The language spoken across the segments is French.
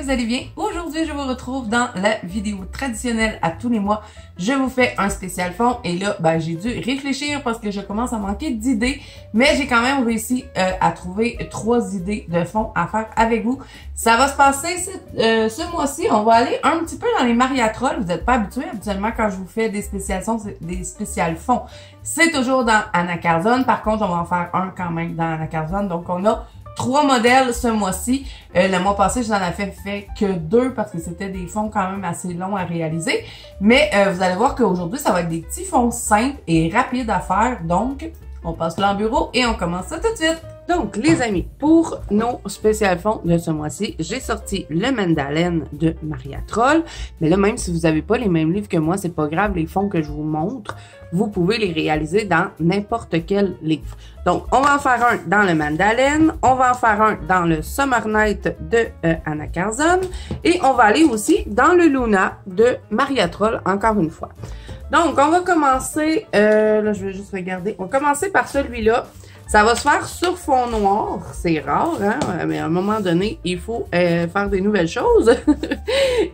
vous allez bien. Aujourd'hui, je vous retrouve dans la vidéo traditionnelle à tous les mois. Je vous fais un spécial fond et là, j'ai dû réfléchir parce que je commence à manquer d'idées, mais j'ai quand même réussi à trouver 3 idées de fond à faire avec vous. Ça va se passer ce mois-ci. On va aller un petit peu dans les mariatrolles. Vous n'êtes pas habitués habituellement quand je vous fais des spéciales fonds. C'est toujours dans Anacarzone. Par contre, on va en faire un quand même dans Anacarzone. Donc, on a 3 modèles ce mois-ci. Le mois passé, je n'en avais fait que 2 parce que c'était des fonds quand même assez longs à réaliser. Mais vous allez voir qu'aujourd'hui, ça va être des petits fonds simples et rapides à faire. Donc, on passe là en bureau et on commence ça tout de suite. Donc, les amis, pour nos spécial fonds de ce mois-ci, j'ai sorti le Mandalen de Mariatrol. Mais là, même si vous n'avez pas les mêmes livres que moi, c'est pas grave, les fonds que je vous montre, vous pouvez les réaliser dans n'importe quel livre. Donc, on va en faire un dans le Mandalen, on va en faire un dans le Summer Night de Anacarzone et on va aller aussi dans le Luna de Mariatrol, encore une fois. Donc, on va commencer, là, je vais juste regarder, on va commencer par celui-là. Ça va se faire sur fond noir, c'est rare, hein? Mais à un moment donné, il faut faire des nouvelles choses.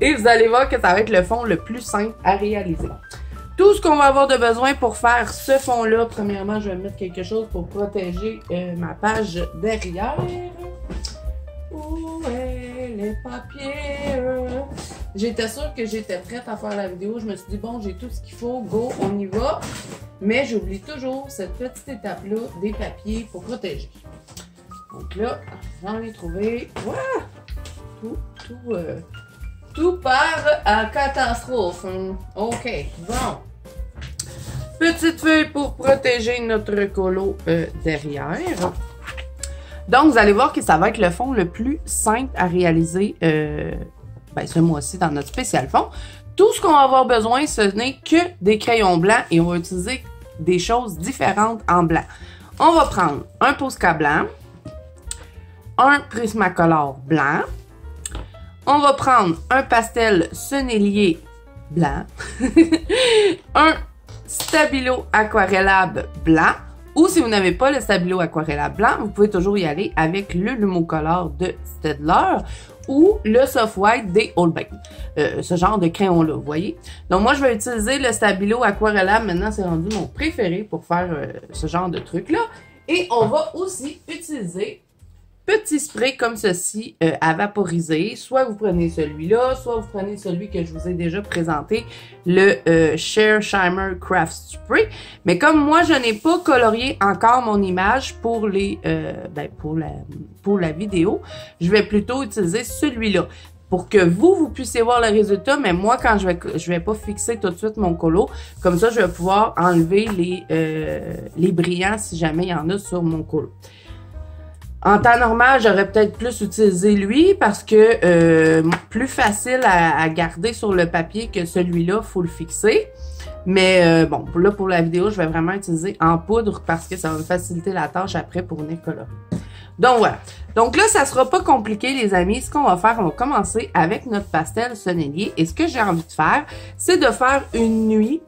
Et vous allez voir que ça va être le fond le plus simple à réaliser. Tout ce qu'on va avoir de besoin pour faire ce fond-là, premièrement, je vais mettre quelque chose pour protéger ma page derrière. Où est les papiers? J'étais sûre que j'étais prête à faire la vidéo. Je me suis dit, bon, j'ai tout ce qu'il faut, go, on y va. Mais j'oublie toujours cette petite étape-là des papiers pour protéger. Donc là, j'en ai trouvé. Wow! Tout part à catastrophe. OK, bon. Petite feuille pour protéger notre colo derrière. Donc, vous allez voir que ça va être le fond le plus simple à réaliser ce mois-ci dans notre spécial fond. Tout ce qu'on va avoir besoin, ce n'est que des crayons blancs et on va utiliser des choses différentes en blanc. On va prendre un Posca blanc, un Prismacolor blanc, on va prendre un pastel Sennelier blanc, un Stabilo Aquarellable blanc, ou si vous n'avez pas le Stabilo Aquarellable blanc, vous pouvez toujours y aller avec le Lumocolor de Staedtler ou le Soft White des Holbein. Ce genre de crayon-là, vous voyez. Donc, moi, je vais utiliser le Stabilo Aquarellable. Maintenant, c'est rendu mon préféré pour faire ce genre de truc-là. Et on va aussi utiliser petit spray comme ceci à vaporiser. Soit vous prenez celui-là, soit vous prenez celui que je vous ai déjà présenté, le Share Shimmer Craft Spray. Mais comme moi, je n'ai pas colorié encore mon image pour les pour la vidéo, je vais plutôt utiliser celui-là pour que vous puissiez voir le résultat. Mais moi, quand je vais pas fixer tout de suite mon colo, comme ça, je vais pouvoir enlever les brillants si jamais il y en a sur mon colo. En temps normal, j'aurais peut-être plus utilisé lui parce que plus facile à garder sur le papier que celui-là, il faut le fixer. Mais bon, là pour la vidéo, je vais vraiment utiliser en poudre parce que ça va me faciliter la tâche après pour venir colorer. Donc voilà. Donc là, ça sera pas compliqué les amis. Ce qu'on va faire, on va commencer avec notre pastel Sennelier. Et ce que j'ai envie de faire, c'est de faire une nuit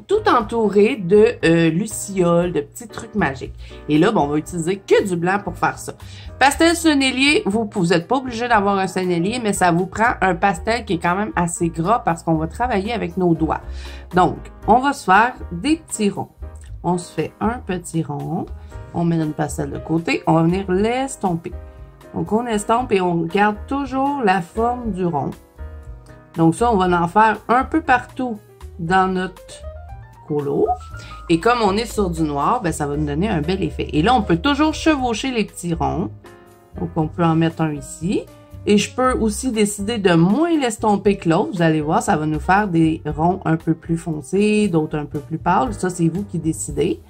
tout entouré de lucioles, de petits trucs magiques. Et là, on va utiliser que du blanc pour faire ça. Pastel Sennelier, vous n'êtes pas obligé d'avoir un Sennelier, mais ça vous prend un pastel qui est quand même assez gras parce qu'on va travailler avec nos doigts. Donc, on va se faire des petits ronds. On se fait un petit rond. On met notre pastel de côté. On va venir l'estomper. Donc, on estompe et on garde toujours la forme du rond. Donc ça, on va en faire un peu partout dans notre colo. Et comme on est sur du noir, ça va nous donner un bel effet. Et là, on peut toujours chevaucher les petits ronds. Donc, on peut en mettre un ici. Et je peux aussi décider de moins l'estomper que l'autre. Vous allez voir, ça va nous faire des ronds un peu plus foncés, d'autres un peu plus pâles. Ça, c'est vous qui décidez.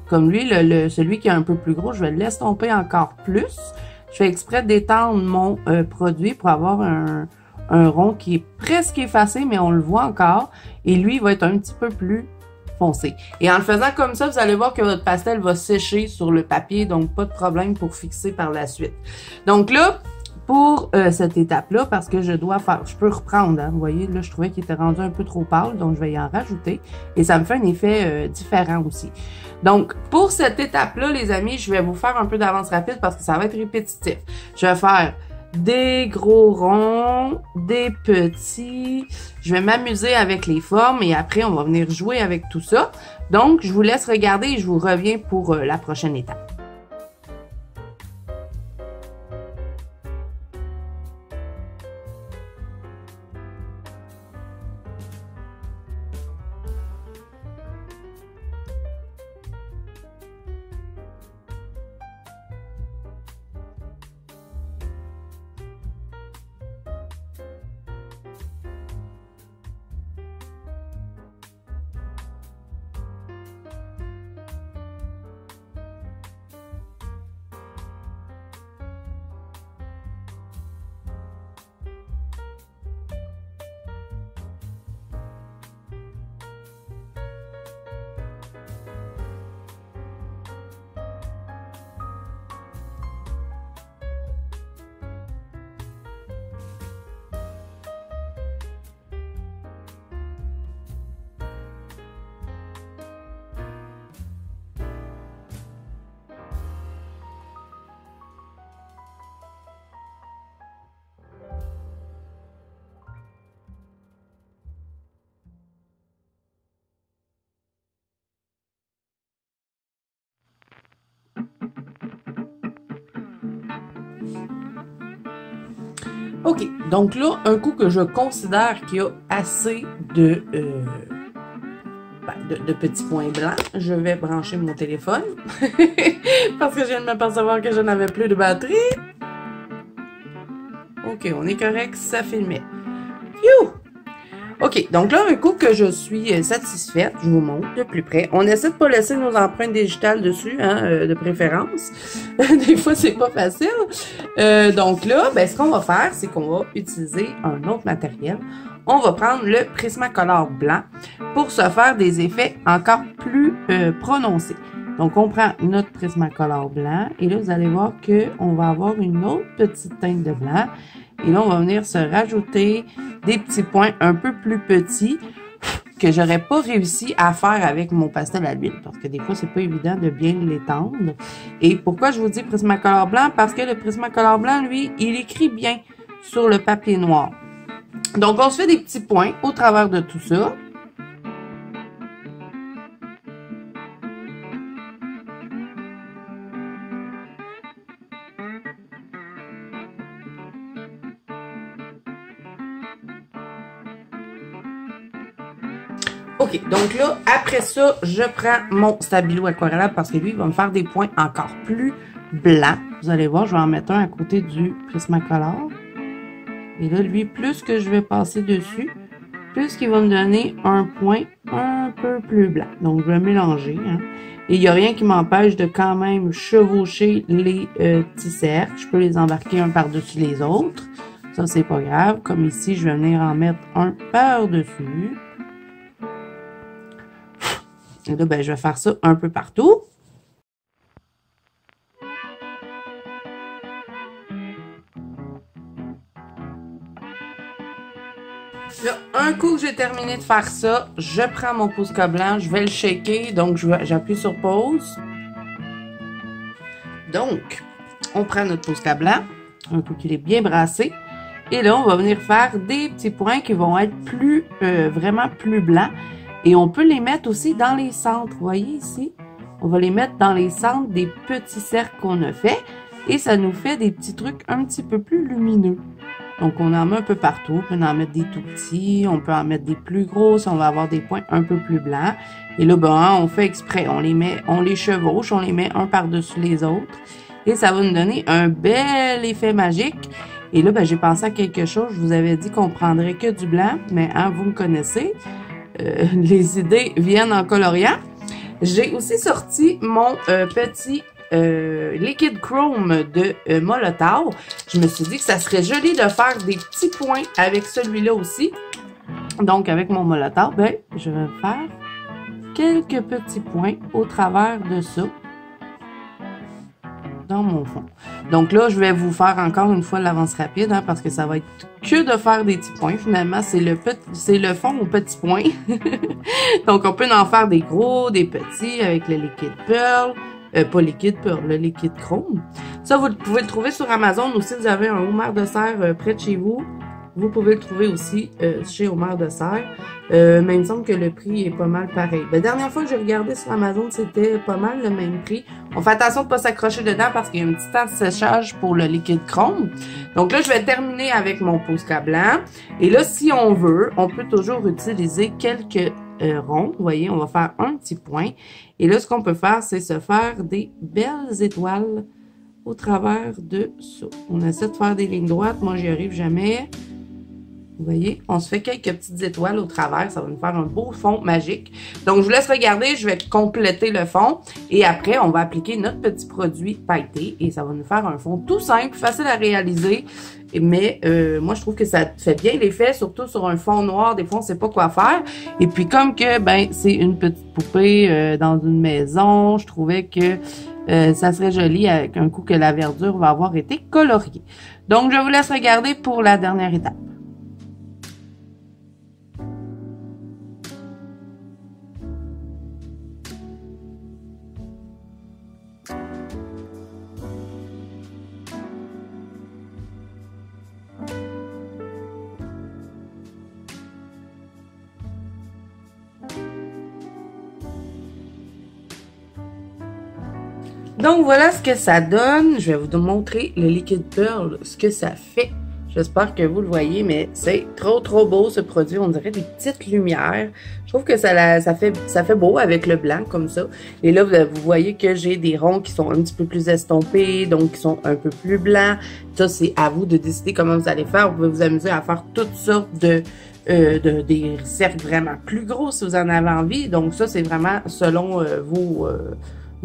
Comme lui, celui qui est un peu plus gros, je vais l'estomper encore plus. Je fais exprès d'étendre mon produit pour avoir un rond qui est presque effacé, mais on le voit encore. Et lui, il va être un petit peu plus foncé. Et en le faisant comme ça, vous allez voir que votre pastel va sécher sur le papier, donc pas de problème pour fixer par la suite. Donc là, pour cette étape-là, parce que je peux reprendre, hein, vous voyez, là, je trouvais qu'il était rendu un peu trop pâle, donc je vais y en rajouter. Et ça me fait un effet différent aussi. Donc, pour cette étape-là, les amis, je vais vous faire un peu d'avance rapide parce que ça va être répétitif. Je vais faire des gros ronds, des petits. Je vais m'amuser avec les formes et après, on va venir jouer avec tout ça. Donc, je vous laisse regarder et je vous reviens pour la prochaine étape. OK, donc là, un coup que je considère qu'il y a assez de petits points blancs, je vais brancher mon téléphone parce que je viens de m'apercevoir que je n'avais plus de batterie. OK, on est correct, ça filmait. Phew! OK, donc là, un coup que je suis satisfaite, je vous montre de plus près. On essaie de ne pas laisser nos empreintes digitales dessus, hein, de préférence. Des fois, c'est pas facile. Donc là, ben, ce qu'on va faire, c'est qu'on va utiliser un autre matériel. On va prendre le Prismacolor blanc pour se faire des effets encore plus prononcés. Donc, on prend notre Prismacolor blanc et là, vous allez voir qu'on va avoir une autre petite teinte de blanc. Et là, on va venir se rajouter des petits points un peu plus petits que j'aurais pas réussi à faire avec mon pastel à l'huile. Parce que des fois, c'est pas évident de bien l'étendre. Et pourquoi je vous dis Prismacolor blanc? Parce que le Prismacolor blanc, lui, il écrit bien sur le papier noir. Donc, on se fait des petits points au travers de tout ça. OK, donc là, après ça, je prends mon Stabilo aquarellable parce que lui, il va me faire des points encore plus blancs. Vous allez voir, je vais en mettre un à côté du Prismacolor. Et là, lui, plus que je vais passer dessus, plus qu'il va me donner un point un peu plus blanc. Donc, je vais mélanger. Hein. Et il n'y a rien qui m'empêche de quand même chevaucher les petits cercles. Je peux les embarquer un par-dessus les autres. Ça, c'est pas grave. Comme ici, je vais venir en mettre un par-dessus. Et là, ben, je vais faire ça un peu partout. Là, un coup que j'ai terminé de faire ça, je prends mon Posca blanc, je vais le shaker, donc j'appuie sur pause. Donc, on prend notre Posca blanc, un coup qu'il est bien brassé, et là, on va venir faire des petits points qui vont être plus, vraiment plus blancs. Et on peut les mettre aussi dans les centres, vous voyez ici? On va les mettre dans les centres des petits cercles qu'on a fait, et ça nous fait des petits trucs un petit peu plus lumineux. Donc, on en met un peu partout. On peut en mettre des tout petits. On peut en mettre des plus gros si on va avoir des points un peu plus blancs. Et là, ben, on fait exprès. On les chevauche, on les met un par-dessus les autres. Et ça va nous donner un bel effet magique. Et là, ben, j'ai pensé à quelque chose. Je vous avais dit qu'on prendrait que du blanc. Mais, hein, vous me connaissez. Les idées viennent en coloriant. J'ai aussi sorti mon petit Liquid Chrome de Molotow. Je me suis dit que ça serait joli de faire des petits points avec celui-là aussi. Donc, avec mon Molotow, ben, je vais faire quelques petits points au travers de ça dans mon fond. Donc là, je vais vous faire encore une fois l'avance rapide, hein, parce que ça va être que de faire des petits points. Finalement, c'est le fond aux petits points. Donc, on peut en faire des gros, des petits avec le Liquid Pearl. pas liquide pearl, le liquide chrome. Ça, vous pouvez le trouver sur Amazon ou si vous avez un homard de serre près de chez vous. Vous pouvez le trouver aussi chez Homard de Serre. Mais il me semble que le prix est pas mal pareil. La dernière fois que j'ai regardé sur Amazon, c'était pas mal le même prix. On fait attention de ne pas s'accrocher dedans parce qu'il y a un petit temps de séchage pour le liquide chrome. Donc là, je vais terminer avec mon Posca blanc. Et là, si on veut, on peut toujours utiliser quelques ronds. Vous voyez, on va faire un petit point. Et là, ce qu'on peut faire, c'est se faire des belles étoiles au travers de ça. On essaie de faire des lignes droites. Moi, j'y arrive jamais. Vous voyez, on se fait quelques petites étoiles au travers. Ça va nous faire un beau fond magique. Donc, je vous laisse regarder. Je vais compléter le fond. Et après, on va appliquer notre petit produit pailleté. Et ça va nous faire un fond tout simple, facile à réaliser. Mais moi, je trouve que ça fait bien l'effet, surtout sur un fond noir. Des fois, on ne sait pas quoi faire. Et puis, comme que, ben, c'est une petite poupée dans une maison, je trouvais que ça serait joli avec un coup que la verdure va avoir été coloriée. Donc, je vous laisse regarder pour la dernière étape. Donc, voilà ce que ça donne. Je vais vous montrer le liquide pearl, ce que ça fait. J'espère que vous le voyez, mais c'est trop beau ce produit. On dirait des petites lumières. Je trouve que ça fait beau avec le blanc comme ça. Et là, vous voyez que j'ai des ronds qui sont un petit peu plus estompés, donc qui sont un peu plus blancs. Ça, c'est à vous de décider comment vous allez faire. Vous pouvez vous amuser à faire toutes sortes des cercles vraiment plus gros si vous en avez envie. Donc ça, c'est vraiment selon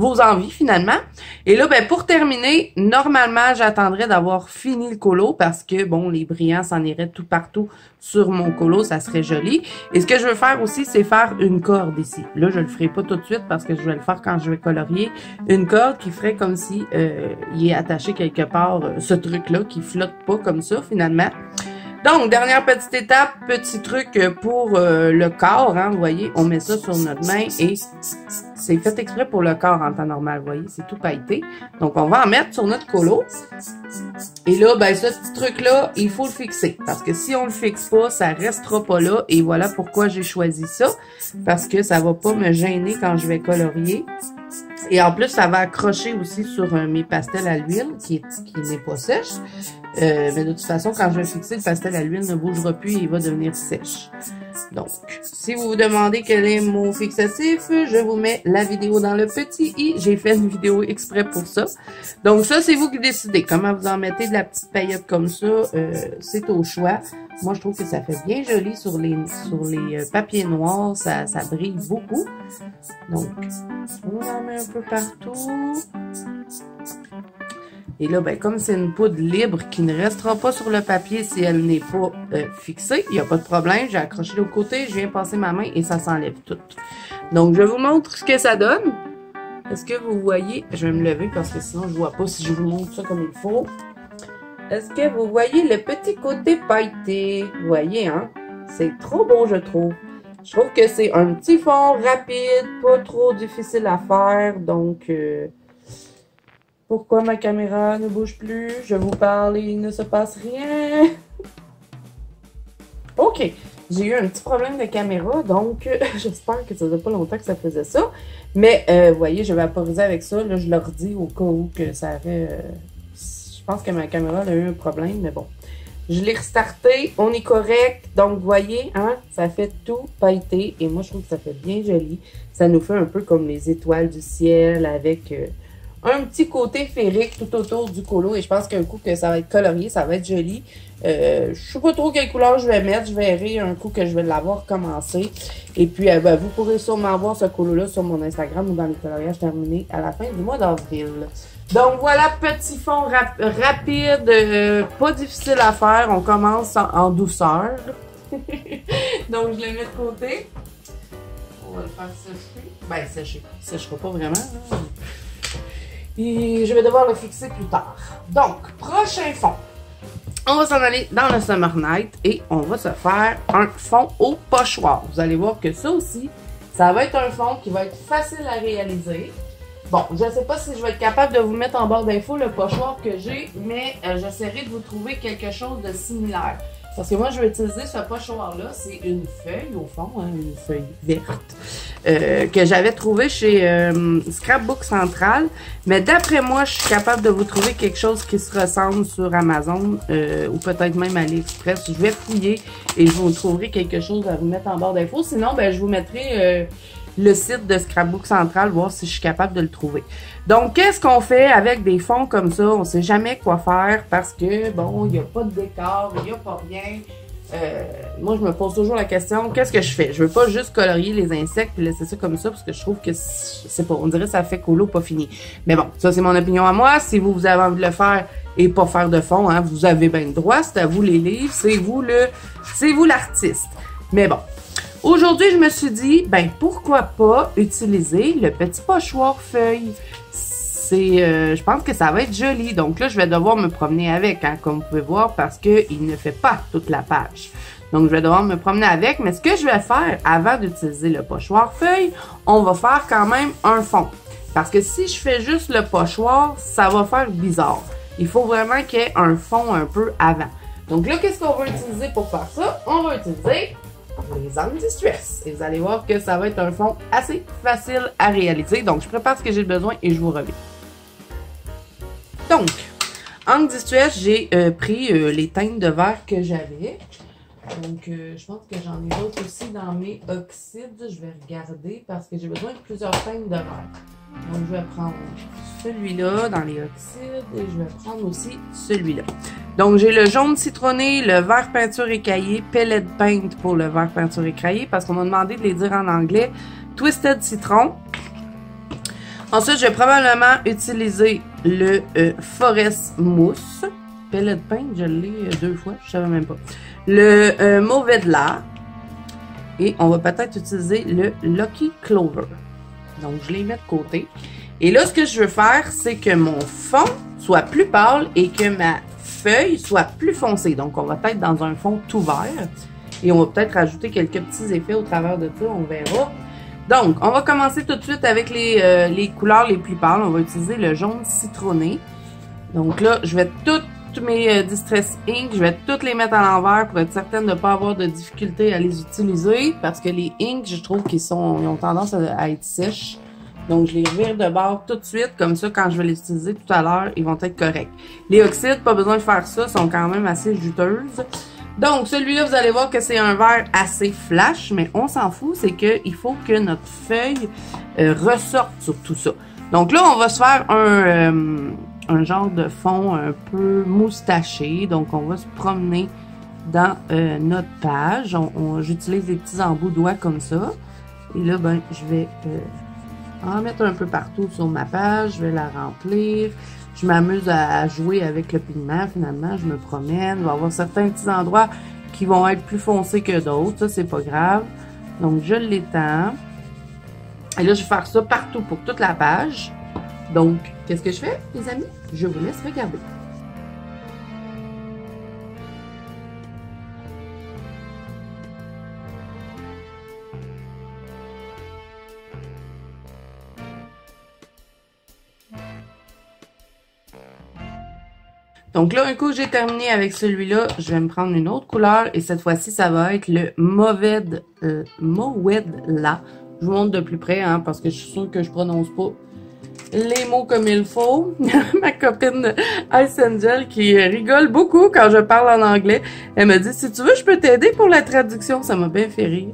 vos envies finalement. Et là, ben pour terminer, normalement, j'attendrai d'avoir fini le colo parce que, bon, les brillants s'en iraient tout partout sur mon colo, ça serait joli. Et ce que je veux faire aussi, c'est faire une corde ici. Là, je le ferai pas tout de suite parce que je vais le faire quand je vais colorier. Une corde qui ferait comme si il est attaché quelque part, ce truc-là, qui flotte pas comme ça finalement. Donc, dernière petite étape, petit truc pour le corps, hein, vous voyez, on met ça sur notre main et c'est fait exprès pour le corps en temps normal, vous voyez, c'est tout pailleté. Donc, on va en mettre sur notre colo. Et là, ben, ce petit truc-là, il faut le fixer parce que si on le fixe pas, ça restera pas là et voilà pourquoi j'ai choisi ça parce que ça va pas me gêner quand je vais colorier. Et en plus, ça va accrocher aussi sur mes pastels à l'huile qui n'est pas sèche. Mais de toute façon, quand je vais fixer, le pastel à l'huile ne bougera plus et il va devenir sèche. Donc, si vous vous demandez quel est mon fixatif, je vous mets la vidéo dans le petit i. J'ai fait une vidéo exprès pour ça. Donc ça, c'est vous qui décidez. Comment vous en mettez de la petite paillette comme ça, c'est au choix. Moi, je trouve que ça fait bien joli sur les papiers noirs. Ça brille beaucoup. Donc, on en met un peu partout. Et là, ben, comme c'est une poudre libre qui ne restera pas sur le papier si elle n'est pas fixée, il n'y a pas de problème. J'ai accroché de l'autre côté, je viens passer ma main et ça s'enlève tout. Donc, je vous montre ce que ça donne. Est-ce que vous voyez? Je vais me lever parce que sinon, je ne vois pas si je vous montre ça comme il faut. Est-ce que vous voyez le petit côté pailleté? Vous voyez, hein? C'est trop beau, je trouve. Je trouve que c'est un petit fond rapide, pas trop difficile à faire. Donc, pourquoi ma caméra ne bouge plus? Je vous parle et il ne se passe rien. OK. J'ai eu un petit problème de caméra, donc j'espère que ça ne fait pas longtemps que ça faisait ça. Mais, vous voyez, je vais vaporiser avec ça. Là, je leur dis au cas où que ça avait... je pense que ma caméra a eu un problème, mais bon. Je l'ai restarté, on est correct. Donc, vous voyez, hein, ça fait tout pailleté. Et moi, je trouve que ça fait bien joli. Ça nous fait un peu comme les étoiles du ciel avec... un petit côté féerique tout autour du colo et je pense qu'un coup que ça va être colorié, ça va être joli. Je sais pas trop quelle couleur je vais mettre, je verrai un coup que je vais l'avoir commencé. Et puis, ben, vous pourrez sûrement voir ce colo-là sur mon Instagram ou dans les coloriages terminés à la fin du mois d'avril. Donc voilà, petit fond rapide, pas difficile à faire. On commence en douceur. Donc, je le mets de côté. On va le faire sécher. Ben, sécher. Il ne séchera pas vraiment, là. Et je vais devoir le fixer plus tard. Donc, prochain fond. On va s'en aller dans le Summer Night et on va se faire un fond au pochoir. Vous allez voir que ça aussi, ça va être un fond qui va être facile à réaliser. Bon, je ne sais pas si je vais être capable de vous mettre en barre d'infos le pochoir que j'ai, mais j'essaierai de vous trouver quelque chose de similaire. Parce que moi, je vais utiliser ce pochoir-là. C'est une feuille, au fond, hein, une feuille verte, que j'avais trouvé chez Scrapbook Central. Mais d'après moi, je suis capable de vous trouver quelque chose qui se ressemble sur Amazon ou peut-être même AliExpress. Je vais fouiller et je vous trouverai quelque chose à vous mettre en barre d'infos. Sinon, ben, je vous mettrai le site de Scrapbook Central, voir si je suis capable de le trouver. Donc, qu'est-ce qu'on fait avec des fonds comme ça? On ne sait jamais quoi faire parce que, bon, il n'y a pas de décor, il n'y a pas rien. Moi, je me pose toujours la question, qu'est-ce que je fais? Je veux pas juste colorier les insectes et laisser ça comme ça parce que je trouve que, c'est pas, on dirait que ça fait colo pas fini. Mais bon, ça, c'est mon opinion à moi. Si vous avez envie de le faire et pas faire de fond, hein, vous avez bien le droit. C'est à vous les livres, c'est vous l'artiste. Mais bon. Aujourd'hui, je me suis dit, ben pourquoi pas utiliser le petit pochoir feuille. Je pense que ça va être joli. Donc là, je vais devoir me promener avec, hein, comme vous pouvez voir, parce qu'il ne fait pas toute la page. Donc, je vais devoir me promener avec. Mais ce que je vais faire, avant d'utiliser le pochoir feuille, on va faire quand même un fond. Parce que si je fais juste le pochoir, ça va faire bizarre. Il faut vraiment qu'il y ait un fond un peu avant. Donc là, qu'est-ce qu'on va utiliser pour faire ça? On va utiliser les angles distress. Et vous allez voir que ça va être un fond assez facile à réaliser. Donc, je prépare ce que j'ai besoin et je vous reviens. Donc, angle distress, j'ai pris les teintes de verre que j'avais. Donc, je pense que j'en ai d'autres aussi dans mes oxydes. Je vais regarder parce que j'ai besoin de plusieurs teintes de verre. Donc, je vais prendre celui-là dans les oxydes et je vais prendre aussi celui-là. Donc, j'ai le jaune citronné, le vert peinture écaillé, pellet paint pour le vert peinture écaillé parce qu'on m'a demandé de les dire en anglais. Twisted citron. Ensuite, je vais probablement utiliser le Forest Mousse. Pellet paint, je l'ai 2 fois, je savais même pas. Le mauvais de là. Et on va peut-être utiliser le Lucky Clover. Donc, je les mets de côté. Et là, ce que je veux faire, c'est que mon fond soit plus pâle et que ma feuille soit plus foncée. Donc, on va être dans un fond tout vert. Et on va peut-être rajouter quelques petits effets au travers de ça, on verra. Donc, on va commencer tout de suite avec les couleurs les plus pâles. On va utiliser le jaune citronné. Donc là, je vais toutes mes Distress Ink, je vais toutes les mettre à l'envers pour être certaine de ne pas avoir de difficulté à les utiliser. Parce que les inks, je trouve qu'ils ont tendance à être sèches. Donc, je les revire de bord tout de suite. Comme ça, quand je vais les utiliser tout à l'heure, ils vont être corrects. Les oxydes, pas besoin de faire ça, sont quand même assez juteuses. Donc, celui-là, vous allez voir que c'est un vert assez flash, mais on s'en fout, c'est qu'il faut que notre feuille ressorte sur tout ça. Donc là, on va se faire un genre de fond un peu moustaché. Donc, on va se promener dans notre page. J'utilise des petits embouts doigts comme ça. Et là, ben, je vais en mettre un peu partout sur ma page. Je vais la remplir. Je m'amuse à jouer avec le pigment, finalement. Je me promène. Il va y avoir certains petits endroits qui vont être plus foncés que d'autres. Ça, c'est pas grave. Donc, je l'étends. Et là, je vais faire ça partout pour toute la page. Donc, qu'est-ce que je fais, les amis? Je vous laisse regarder. Donc là, un coup j'ai terminé avec celui-là, je vais me prendre une autre couleur et cette fois-ci, ça va être le Moed là. Je vous montre de plus près, hein, parce que je suis sûre que je prononce pas les mots comme il faut. Ma copine Ice Angel qui rigole beaucoup quand je parle en anglais, elle me dit, si tu veux, je peux t'aider pour la traduction. Ça m'a bien fait rire.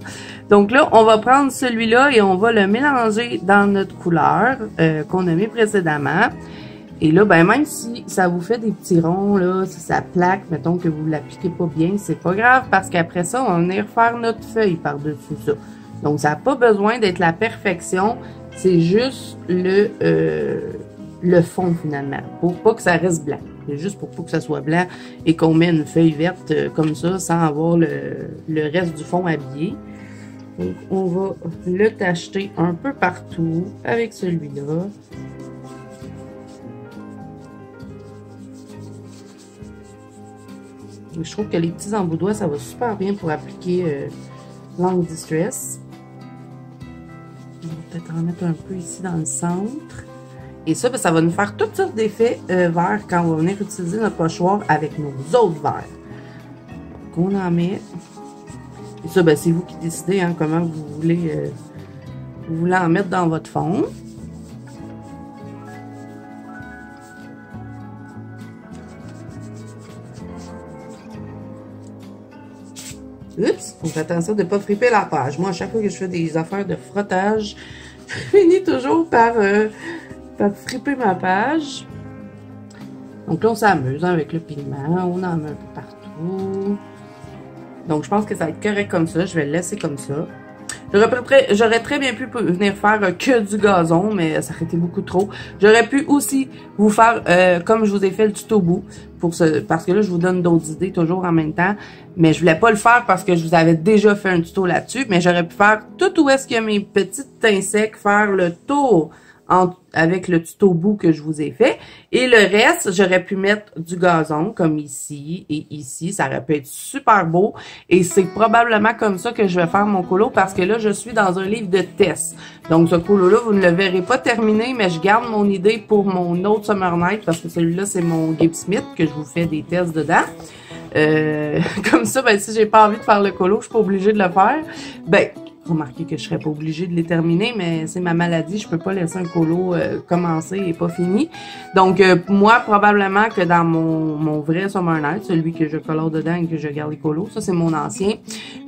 Donc là, on va prendre celui-là et on va le mélanger dans notre couleur qu'on a mis précédemment. Et là, ben même si ça vous fait des petits ronds, là, si ça plaque, mettons que vous ne l'appliquez pas bien, c'est pas grave parce qu'après ça, on va venir faire notre feuille par-dessus ça. Donc, ça n'a pas besoin d'être la perfection, c'est juste le fond finalement, pour pas que ça reste blanc. C'est juste pour pas que ça soit blanc et qu'on met une feuille verte comme ça sans avoir le reste du fond habillé. Donc, on va le tacheter un peu partout avec celui-là. Je trouve que les petits embouts doigts, ça va super bien pour appliquer l'angle distress. On va peut-être en mettre un peu ici dans le centre. Et ça, ben, ça va nous faire toutes sortes d'effets verts quand on va venir utiliser notre pochoir avec nos autres verres. Donc, on en met. Et ça, ben, c'est vous qui décidez hein, comment vous voulez en mettre dans votre fond. Oups, on fait attention de ne pas friper la page. Moi, à chaque fois que je fais des affaires de frottage, je finis toujours par friper ma page. Donc là, on s'amuse avec le pigment. On en met un peu partout. Donc, je pense que ça va être correct comme ça. Je vais le laisser comme ça. J'aurais très bien pu venir faire que du gazon, mais ça aurait été beaucoup trop. J'aurais pu aussi vous faire, comme je vous ai fait le tuto bout, parce que là, je vous donne d'autres idées toujours en même temps. Mais je voulais pas le faire parce que je vous avais déjà fait un tuto là-dessus. Mais j'aurais pu faire tout où est-ce qu'il y a mes petites insectes, faire le tour avec le tuto bout que je vous ai fait. Et le reste, j'aurais pu mettre du gazon, comme ici et ici. Ça aurait pu être super beau. Et c'est probablement comme ça que je vais faire mon colo, parce que là, je suis dans un livre de tests. Donc, ce colo-là, vous ne le verrez pas terminé, mais je garde mon idée pour mon autre Summer Night, parce que celui-là, c'est mon Gabe Smith, que je vous fais des tests dedans. Comme ça, ben, si j'ai pas envie de faire le colo, je suis pas obligée de le faire. Ben, remarquez que je serais pas obligée de les terminer, mais c'est ma maladie, je peux pas laisser un colo commencer et pas fini. Donc, moi, probablement que dans mon vrai Summer Night, celui que je colore dedans et que je garde les colos, ça c'est mon ancien,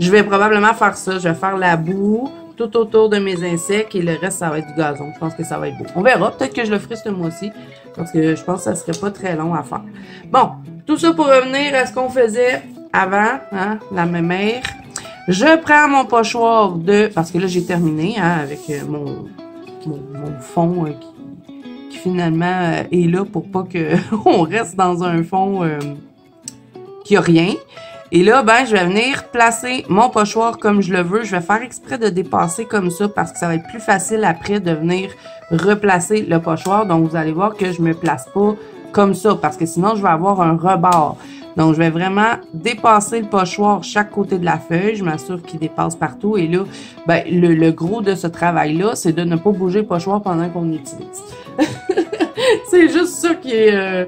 je vais probablement faire ça. Je vais faire la boue tout autour de mes insectes et le reste, ça va être du gazon. Je pense que ça va être beau. On verra. Peut-être que je le ferai ce mois-ci, parce que je pense que ça serait pas très long à faire. Bon, tout ça pour revenir à ce qu'on faisait avant, hein, la mémère. Je prends mon pochoir parce que là, j'ai terminé hein, avec mon fond qui finalement est là pour pas qu'on reste dans un fond qui a rien. Et là, ben, je vais venir placer mon pochoir comme je le veux. Je vais faire exprès de dépasser comme ça parce que ça va être plus facile après de venir replacer le pochoir. Donc, vous allez voir que je me place pas comme ça parce que sinon, je vais avoir un rebord. Donc, je vais vraiment dépasser le pochoir chaque côté de la feuille. Je m'assure qu'il dépasse partout. Et là, ben, le gros de ce travail-là, c'est de ne pas bouger le pochoir pendant qu'on l'utilise. C'est juste ça qui est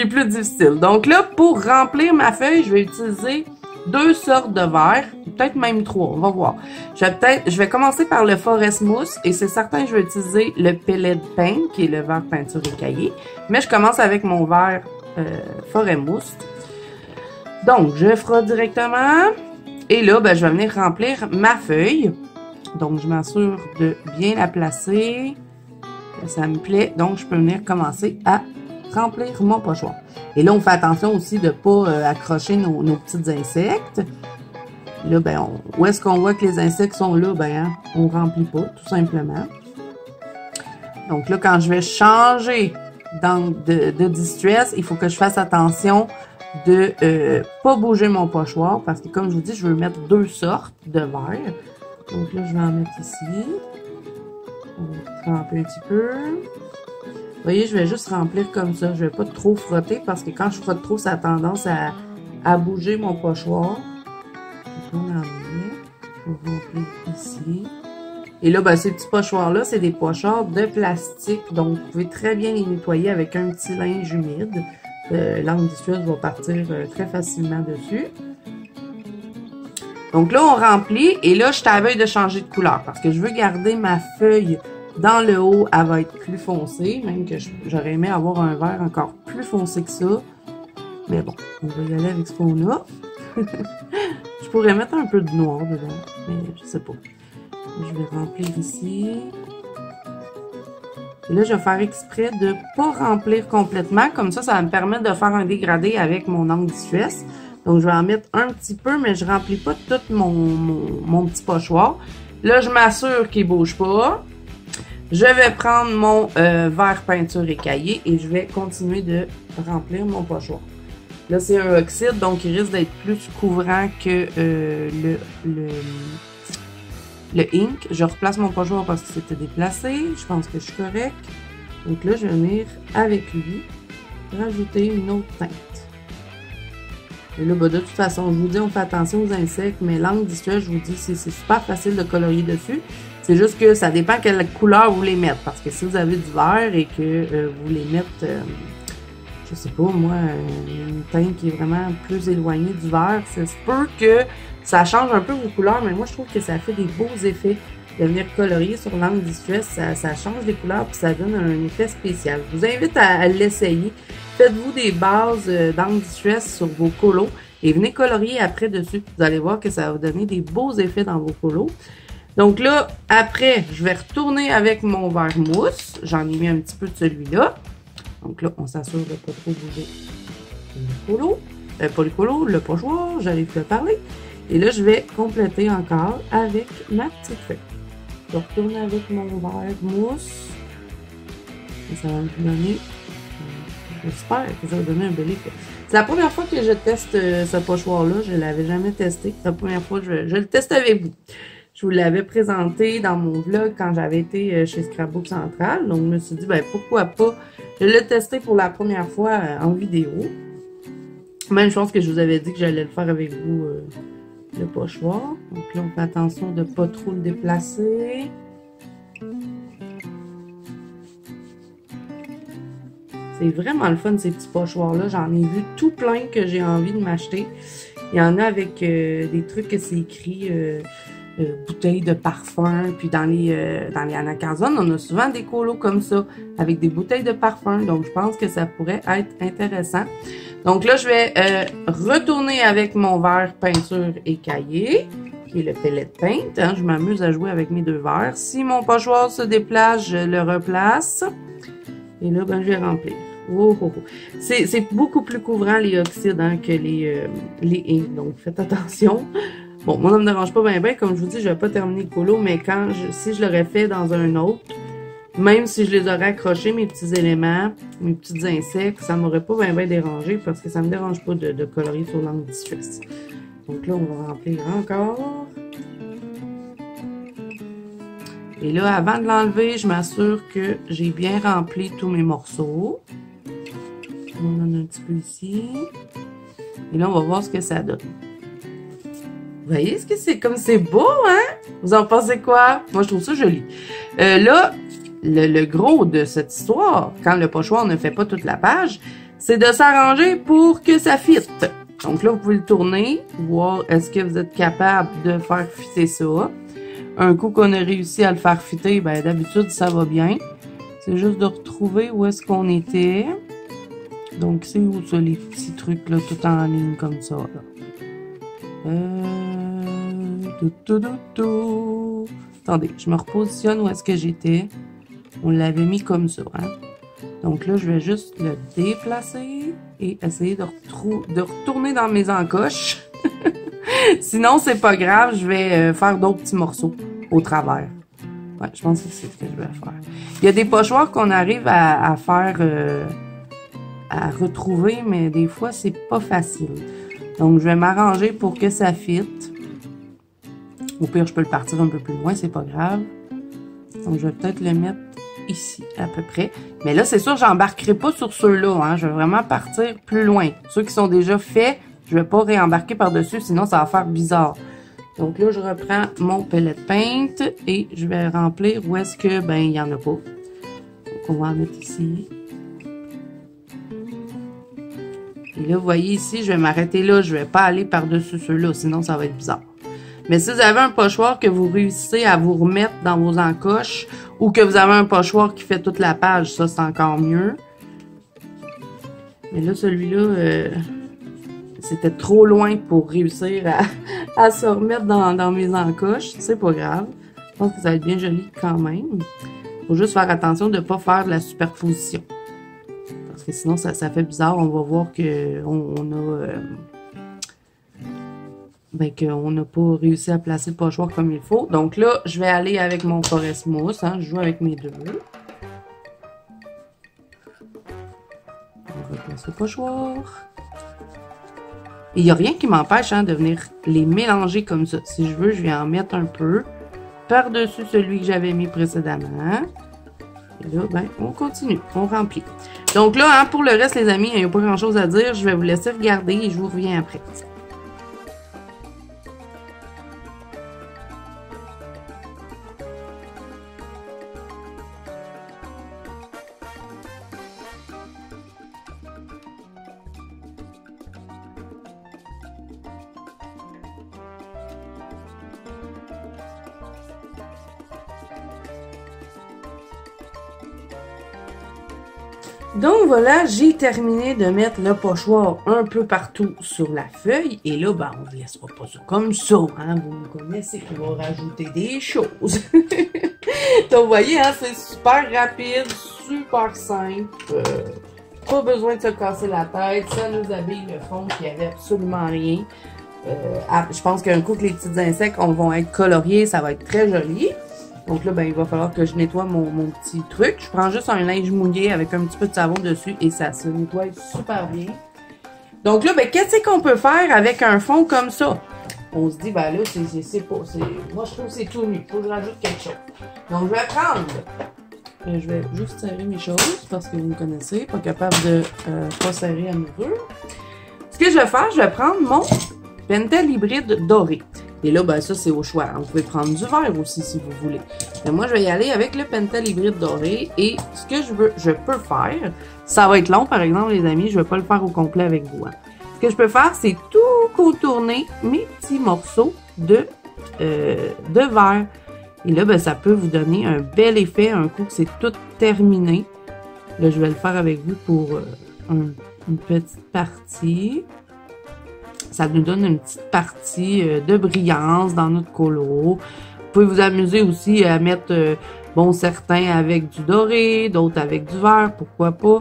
plus difficile. Donc là, pour remplir ma feuille, je vais utiliser 2 sortes de verres, peut-être même 3, on va voir. Je vais commencer par le Forest Mousse et c'est certain que je vais utiliser le Pellet Paint, qui est le verre peinture écaillé. Mais je commence avec mon verre Forest Mousse. Donc, je frotte directement. Et là, ben, je vais venir remplir ma feuille. Donc, je m'assure de bien la placer. Ça me plaît. Donc, je peux venir commencer à remplir mon pochoir. Et là, on fait attention aussi de ne pas accrocher nos petits insectes. Là, ben, où est-ce qu'on voit que les insectes sont là? Ben, hein, on ne remplit pas, tout simplement. Donc là, quand je vais changer de distress, il faut que je fasse attention de pas bouger mon pochoir parce que comme je vous dis, je veux mettre 2 sortes de verres. Donc là, je vais en mettre ici. On va tremper un petit peu. Vous voyez, je vais juste remplir comme ça. Je vais pas trop frotter parce que quand je frotte trop, ça a tendance à bouger mon pochoir. Donc on en met. On va remplir ici. Et là, ben, ces petits pochoirs-là, c'est des pochoirs de plastique. Donc, vous pouvez très bien les nettoyer avec un petit linge humide. L'angle dissuasion va partir très facilement dessus. Donc là, on remplit et là, je suis à la veille de changer de couleur parce que je veux garder ma feuille dans le haut. Elle va être plus foncée, même que j'aurais aimé avoir un vert encore plus foncé que ça. Mais bon, on va y aller avec ce qu'on a. Je pourrais mettre un peu de noir dedans, mais je sais pas. Je vais remplir ici. Et là, je vais faire exprès de ne pas remplir complètement. Comme ça, ça va me permettre de faire un dégradé avec mon angle dissuasion. Donc, je vais en mettre un petit peu, mais je ne remplis pas tout mon petit pochoir. Là, je m'assure qu'il ne bouge pas. Je vais prendre mon verre peinture écaillé et je vais continuer de remplir mon pochoir. Là, c'est un oxyde, donc il risque d'être plus couvrant que le ink. Je replace mon pochoir parce que c'était déplacé. Je pense que je suis correct. Donc là, je vais venir avec lui rajouter une autre teinte. Et là, ben, de toute façon, je vous dis, on fait attention aux insectes, mais l'angle dissuasion, je vous dis, c'est super facile de colorier dessus. C'est juste que ça dépend quelle couleur vous les mettez. Parce que si vous avez du vert et que vous les mettez, je sais pas moi, une teinte qui est vraiment plus éloignée du vert, ça se peut que ça change un peu vos couleurs, mais moi je trouve que ça fait des beaux effets de venir colorier sur l'angle Distress. Ça change les couleurs puis ça donne un effet spécial. Je vous invite à l'essayer. Faites-vous des bases d'angle Distress sur vos colos et venez colorier après dessus. Vous allez voir que ça va vous donner des beaux effets dans vos colos. Donc là, après, je vais retourner avec mon verre mousse. J'en ai mis un petit peu de celui-là. Donc là, on s'assure de ne pas trop bouger le colo. Pas le colo, le pochoir, j'arrive plus à parler. Et là, je vais compléter encore avec ma petite feuille. Je retourne avec mon verre mousse. Et ça va me donner... J'espère que ça va donner un bel effet. C'est la première fois que je teste ce pochoir-là. Je ne l'avais jamais testé. C'est la première fois que je le teste avec vous. Je vous l'avais présenté dans mon vlog quand j'avais été chez Scrapbook Central. Donc, je me suis dit, ben pourquoi pas. Je l'ai testé pour la première fois en vidéo. Même chose que je vous avais dit que j'allais le faire avec vous, le pochoir. Donc là, on fait attention de ne pas trop le déplacer. C'est vraiment le fun, ces petits pochoirs-là. J'en ai vu tout plein que j'ai envie de m'acheter. Il y en a avec des trucs que c'est écrit... bouteilles de parfum, puis dans les Anacazone, on a souvent des colos comme ça, avec des bouteilles de parfum, donc je pense que ça pourrait être intéressant. Donc là, je vais retourner avec mon verre peinture écaillé, qui est le pellet paint, hein. Je m'amuse à jouer avec mes deux verres. Si mon pochoir se déplace, je le replace, et là, ben, je vais remplir. Oh, oh, oh. C'est beaucoup plus couvrant les oxydes hein, que les inks, donc faites attention. Bon, moi, ça me dérange pas bien, comme je vous dis, je vais pas terminer le colo, mais si je l'aurais fait dans un autre, même si je les aurais accrochés, mes petits éléments, mes petits insectes, ça m'aurait pas bien dérangé parce que ça me dérange pas de colorier sur l'angle Distress. Donc là, on va remplir encore. Et là, avant de l'enlever, je m'assure que j'ai bien rempli tous mes morceaux. On en a un petit peu ici. Et là, on va voir ce que ça donne. Vous voyez ce que c'est comme c'est beau, hein? Vous en pensez quoi? Moi, je trouve ça joli. Là, le gros de cette histoire, quand le pochoir ne fait pas toute la page, c'est de s'arranger pour que ça fitte. Donc là, vous pouvez le tourner, voir est-ce que vous êtes capable de faire fitter ça. Un coup qu'on a réussi à le faire fitter, ben d'habitude, ça va bien. C'est juste de retrouver où est-ce qu'on était. Donc, c'est où ça, les petits trucs, là, tout en ligne comme ça, là? Attendez, je me repositionne où est-ce que j'étais. On l'avait mis comme ça, hein. Donc là, je vais juste le déplacer et essayer de retourner dans mes encoches. Sinon, c'est pas grave, je vais faire d'autres petits morceaux au travers. Ouais, je pense que c'est ce que je vais faire. Il y a des pochoirs qu'on arrive à faire, à retrouver, mais des fois, c'est pas facile. Donc, je vais m'arranger pour que ça fitte. Au pire, je peux le partir un peu plus loin, c'est pas grave. Donc, je vais peut-être le mettre ici, à peu près. Mais là, c'est sûr, j'embarquerai pas sur ceux-là, hein. Je vais vraiment partir plus loin. Ceux qui sont déjà faits, je vais pas réembarquer par-dessus, sinon ça va faire bizarre. Donc là, je reprends mon pellet paint et je vais remplir où est-ce que, ben, il y en a pas. Donc, on va en mettre ici. Et là, vous voyez ici, je vais m'arrêter là. Je vais pas aller par-dessus ceux-là, sinon ça va être bizarre. Mais si vous avez un pochoir que vous réussissez à vous remettre dans vos encoches ou que vous avez un pochoir qui fait toute la page, ça, c'est encore mieux. Mais là, celui-là, c'était trop loin pour réussir à se remettre dans mes encoches. C'est pas grave. Je pense que ça va être bien joli quand même. Faut juste faire attention de ne pas faire de la superposition. Parce que sinon, ça fait bizarre. On va voir qu'on n'a pas réussi à placer le pochoir comme il faut. Donc là, je vais aller avec mon Forest Mousse. Hein, je joue avec mes deux. On va placer le pochoir. Il n'y a rien qui m'empêche de venir les mélanger comme ça. Si je veux, je vais en mettre un peu par-dessus celui que j'avais mis précédemment. Et là, ben, on continue, on remplit. Donc là, pour le reste, les amis, il n'y a pas grand-chose à dire. Je vais vous laisser regarder et je vous reviens après. Donc voilà, j'ai terminé de mettre le pochoir un peu partout sur la feuille. Et là, ben, on ne laissera pas ça comme ça. Hein? Vous me connaissez, on va rajouter des choses. Donc vous voyez, hein, c'est super rapide, super simple. Pas besoin de se casser la tête. Ça nous habille le fond qui avait absolument rien. Je pense qu'un coup que les petits insectes vont être coloriés, ça va être très joli. Donc là, ben, il va falloir que je nettoie mon petit truc. Je prends juste un linge mouillé avec un petit peu de savon dessus et ça se nettoie super bien. Donc là, ben, qu'est-ce qu'on peut faire avec un fond comme ça? On se dit, ben là, c'est pas... Moi, je trouve que c'est tout nu. Il faut que je rajoute quelque chose. Donc, je vais prendre... Je vais juste serrer mes choses parce que vous me connaissez. Pas capable de pas serrer à mesure. Ce que je vais faire, je vais prendre mon Pentel hybride doré. Et là, ben ça, c'est au choix. Vous pouvez prendre du vert aussi, si vous voulez. Mais moi, je vais y aller avec le Pentel hybride doré. Et ce que je peux faire, ça va être long, par exemple, les amis. Je ne vais pas le faire au complet avec vous. Hein. Ce que je peux faire, c'est tout contourner mes petits morceaux de verre. Et là, ben, ça peut vous donner un bel effet un coup que c'est tout terminé. Là, je vais le faire avec vous pour une petite partie. Ça nous donne une petite partie de brillance dans notre colo. Vous pouvez vous amuser aussi à mettre, bon, certains avec du doré, d'autres avec du vert, pourquoi pas.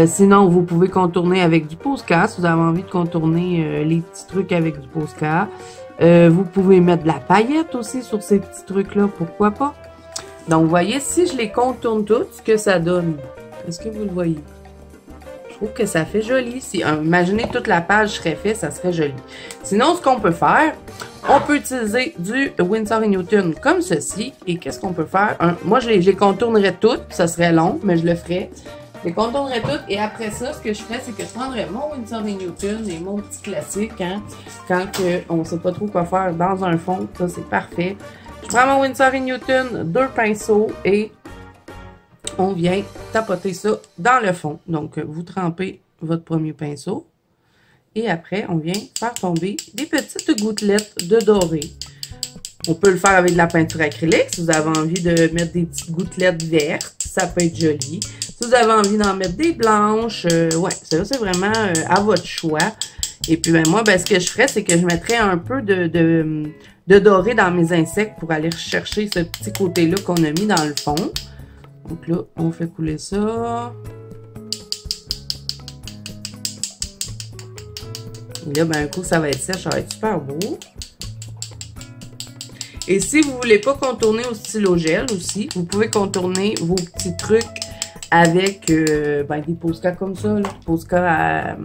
Sinon, vous pouvez contourner avec du Posca, si vous avez envie de contourner les petits trucs avec du Posca. Vous pouvez mettre de la paillette aussi sur ces petits trucs-là, pourquoi pas. Donc, vous voyez, si je les contourne toutes, ce que ça donne. Est-ce que vous le voyez? Je trouve que ça fait joli. Si, imaginez toute la page serait faite, ça serait joli. Sinon, ce qu'on peut faire, on peut utiliser du Winsor & Newton comme ceci. Et qu'est-ce qu'on peut faire? Moi, je les contournerais toutes. Ça serait long, mais je le ferais. Je les contournerais toutes. Et après ça, ce que je ferais, c'est que je prendrais mon Winsor & Newton et mon petit classique. Hein, quand on ne sait pas trop quoi faire dans un fond, ça, c'est parfait. Je prends mon Winsor & Newton, 2 pinceaux et... on vient tapoter ça dans le fond. Donc, vous trempez votre premier pinceau. Et après, on vient faire tomber des petites gouttelettes de doré. On peut le faire avec de la peinture acrylique. Si vous avez envie de mettre des petites gouttelettes vertes, ça peut être joli. Si vous avez envie d'en mettre des blanches, ouais, ça c'est vraiment à votre choix. Et puis, ben, moi, ben, ce que je ferais, c'est que je mettrais un peu de doré dans mes insectes pour aller chercher ce petit côté-là qu'on a mis dans le fond. Donc là, on fait couler ça. Et là, ben, un coup, ça va être sèche, ça va être super beau. Et si vous ne voulez pas contourner au stylo gel aussi, vous pouvez contourner vos petits trucs avec ben, des Posca comme ça, là,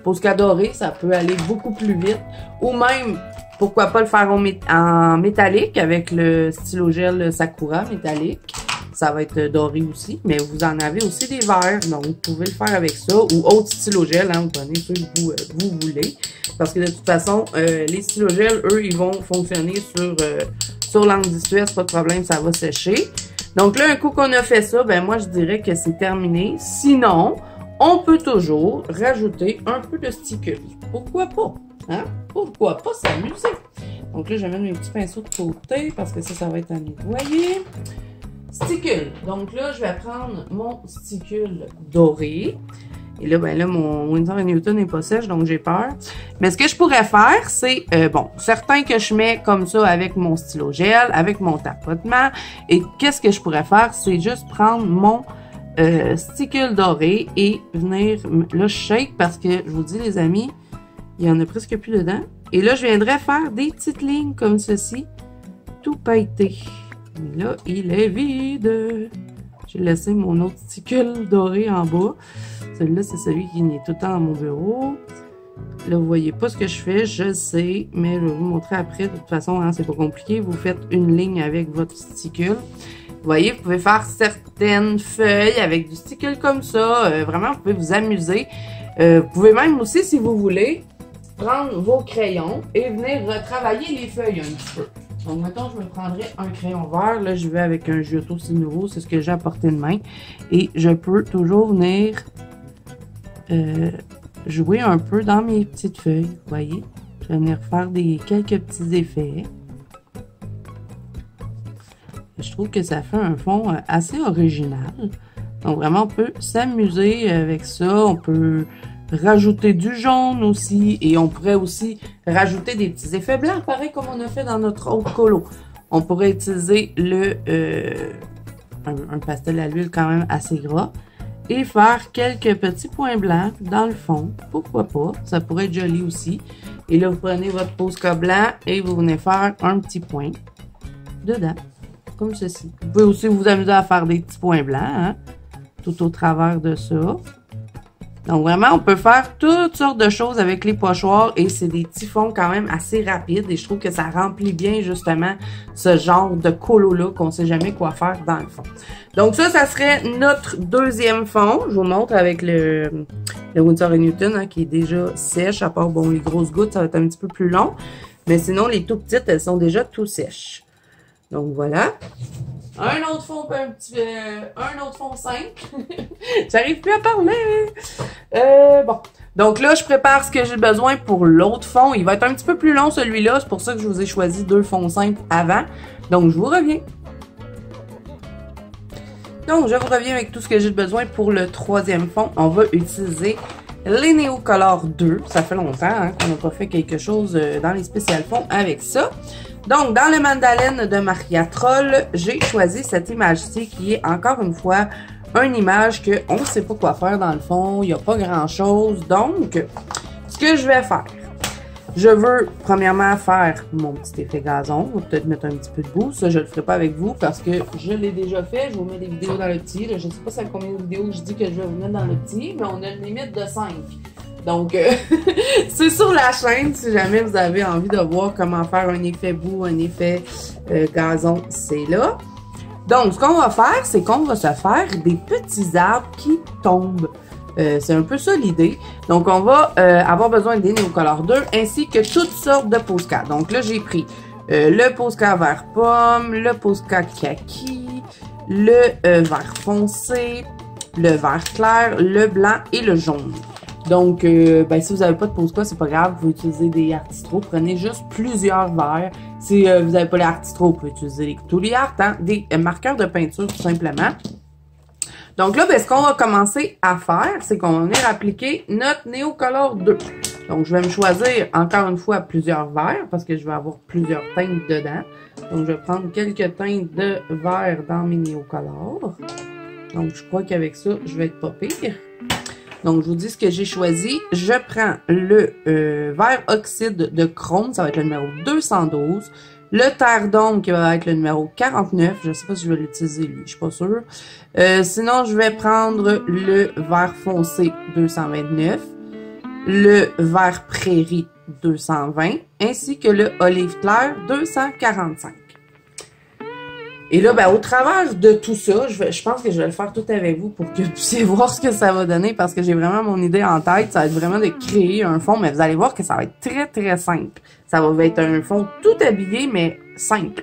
Posca doré, ça peut aller beaucoup plus vite. Ou même, pourquoi pas le faire en métallique avec le stylo gel Sakura métallique. Ça va être doré aussi, mais vous en avez aussi des verts, donc vous pouvez le faire avec ça, ou autre stylo gel, hein, vous prenez ceux que vous voulez, parce que de toute façon, les stylos gel, eux, ils vont fonctionner sur l'angle 18, pas de problème, ça va sécher. Donc là, un coup qu'on a fait ça, ben moi, je dirais que c'est terminé. Sinon, on peut toujours rajouter un peu de stickers. Pourquoi pas? Hein? Pourquoi pas s'amuser? Donc là, je vais mettre mes petits pinceaux de côté, parce que ça va être à nettoyer. Sticule. Donc là, je vais prendre mon sticule doré. Et là, ben là, mon Winsor & Newton n'est pas sèche, donc j'ai peur. Mais ce que je pourrais faire, c'est, bon, certains que je mets comme ça avec mon stylo gel, avec mon tapotement. Et qu'est-ce que je pourrais faire? C'est juste prendre mon sticule doré et venir, là, je shake parce que, je vous dis, les amis, il y en a presque plus dedans. Et là, je viendrais faire des petites lignes comme ceci, tout pailleté. Et là, il est vide. J'ai laissé mon autre sticule doré en bas. Celui-là, c'est celui qui est tout le temps dans mon bureau. Là, vous voyez pas ce que je fais, je sais, mais je vais vous montrer après. De toute façon, hein, c'est pas compliqué. Vous faites une ligne avec votre sticule. Vous voyez, vous pouvez faire certaines feuilles avec du sticule comme ça. Vraiment, vous pouvez vous amuser. Vous pouvez même aussi, si vous voulez, prendre vos crayons et venir retravailler les feuilles un petit peu. Donc, mettons, je me prendrais un crayon vert. Là, je vais avec un Giotto Sinuvo. C'est ce que j'ai à portée de main. Et je peux toujours venir jouer un peu dans mes petites feuilles. Vous voyez? Je vais venir faire quelques petits effets. Je trouve que ça fait un fond assez original. Donc vraiment, on peut s'amuser avec ça. On peut rajouter du jaune aussi. Et on pourrait aussi rajouter des petits effets blancs, pareil comme on a fait dans notre autre colo. On pourrait utiliser un pastel à l'huile quand même assez gras. Et faire quelques petits points blancs dans le fond. Pourquoi pas? Ça pourrait être joli aussi. Et là, vous prenez votre Posca blanc et vous venez faire un petit point dedans. Comme ceci. Vous pouvez aussi vous amuser à faire des petits points blancs, hein, tout au travers de ça. Donc vraiment, on peut faire toutes sortes de choses avec les pochoirs et c'est des petits fonds quand même assez rapides et je trouve que ça remplit bien justement ce genre de colo-là qu'on sait jamais quoi faire dans le fond. Donc ça serait notre deuxième fond. Je vous montre avec le Winsor & Newton hein, qui est déjà sèche, à part bon les grosses gouttes, ça va être un petit peu plus long. Mais sinon, les tout petites, elles sont déjà tout sèches. Donc voilà. Un autre fond, un autre fond 5. J'arrive plus à parler. Bon. Donc là, je prépare ce que j'ai besoin pour l'autre fond. Il va être un petit peu plus long celui-là. C'est pour ça que je vous ai choisi 2 fonds simples avant. Donc, je vous reviens. Donc, je vous reviens avec tout ce que j'ai besoin pour le troisième fond. On va utiliser les Neocolor 2. Ça fait longtemps hein, qu'on n'a pas fait quelque chose dans les spécial fonds avec ça. Donc, dans le Mandalène de Maria Troll, j'ai choisi cette image-ci qui est encore une fois une image qu'on ne sait pas quoi faire dans le fond. Il n'y a pas grand-chose. Donc, ce que je vais faire, je veux premièrement faire mon petit effet gazon. Je vais peut-être mettre un petit peu de boue. Ça, je ne le ferai pas avec vous parce que je l'ai déjà fait. Je vous mets des vidéos dans le petit. Là, je ne sais pas c'est combien de vidéos je dis que je vais vous mettre dans le petit, mais on a une limite de 5. Donc, c'est sur la chaîne si jamais vous avez envie de voir comment faire un effet boue, un effet gazon, c'est là. Donc, ce qu'on va faire, c'est qu'on va se faire des petits arbres qui tombent. C'est un peu ça l'idée. Donc, on va avoir besoin des Neocolor 2 ainsi que toutes sortes de Posca. Donc là, j'ai pris le Posca vert pomme, le Posca kaki, le vert foncé, le vert clair, le blanc et le jaune. Donc, si vous n'avez pas de Posca, c'est pas grave, vous pouvez utiliser des artistros. Prenez juste plusieurs verres. Si vous n'avez pas les artistros, vous pouvez utiliser tous les art, hein, des marqueurs de peinture tout simplement. Donc là, ce qu'on va commencer à faire, c'est qu'on va venir appliquer notre Neocolor 2. Donc, je vais me choisir encore une fois plusieurs verres parce que je vais avoir plusieurs teintes dedans. Donc, je vais prendre quelques teintes de vert dans mes Neocolor. Donc, je crois qu'avec ça, je vais être pas pire. Donc, je vous dis ce que j'ai choisi. Je prends le vert oxyde de chrome, ça va être le numéro 212. Le terre d'ombre qui va être le numéro 49. Je ne sais pas si je vais l'utiliser lui, je suis pas sûre. Sinon, je vais prendre le vert foncé 229. Le vert prairie 220. Ainsi que le olive clair 245. Et là, au travers de tout ça, je pense que je vais le faire tout avec vous pour que vous puissiez voir ce que ça va donner parce que j'ai vraiment mon idée en tête. Ça va être vraiment de créer un fond, mais vous allez voir que ça va être très, très simple. Ça va être un fond tout habillé, mais simple.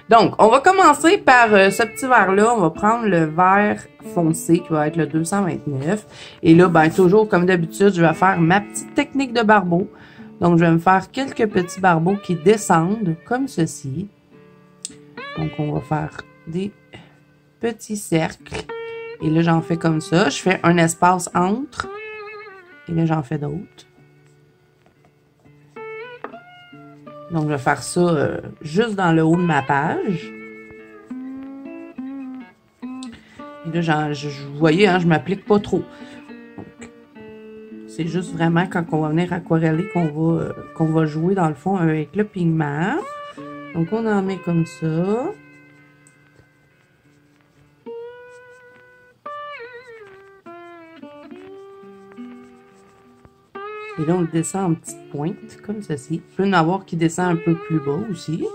Donc, on va commencer par ce petit vert-là. On va prendre le vert foncé qui va être le 229. Et là, toujours comme d'habitude, je vais faire ma petite technique de barbeau. Donc, je vais me faire quelques petits barbeaux qui descendent comme ceci. Donc, on va faire des petits cercles. Et là, j'en fais comme ça. Je fais un espace entre. Et là, j'en fais d'autres. Donc, je vais faire ça juste dans le haut de ma page. Et là, vous voyez, hein, je ne m'applique pas trop. C'est juste vraiment quand on va venir aquareller qu'on va jouer dans le fond avec le pigment. Donc, on en met comme ça. Et là, on le descend en petites pointes, comme ceci. Il peut y en avoir qui descend un peu plus bas aussi.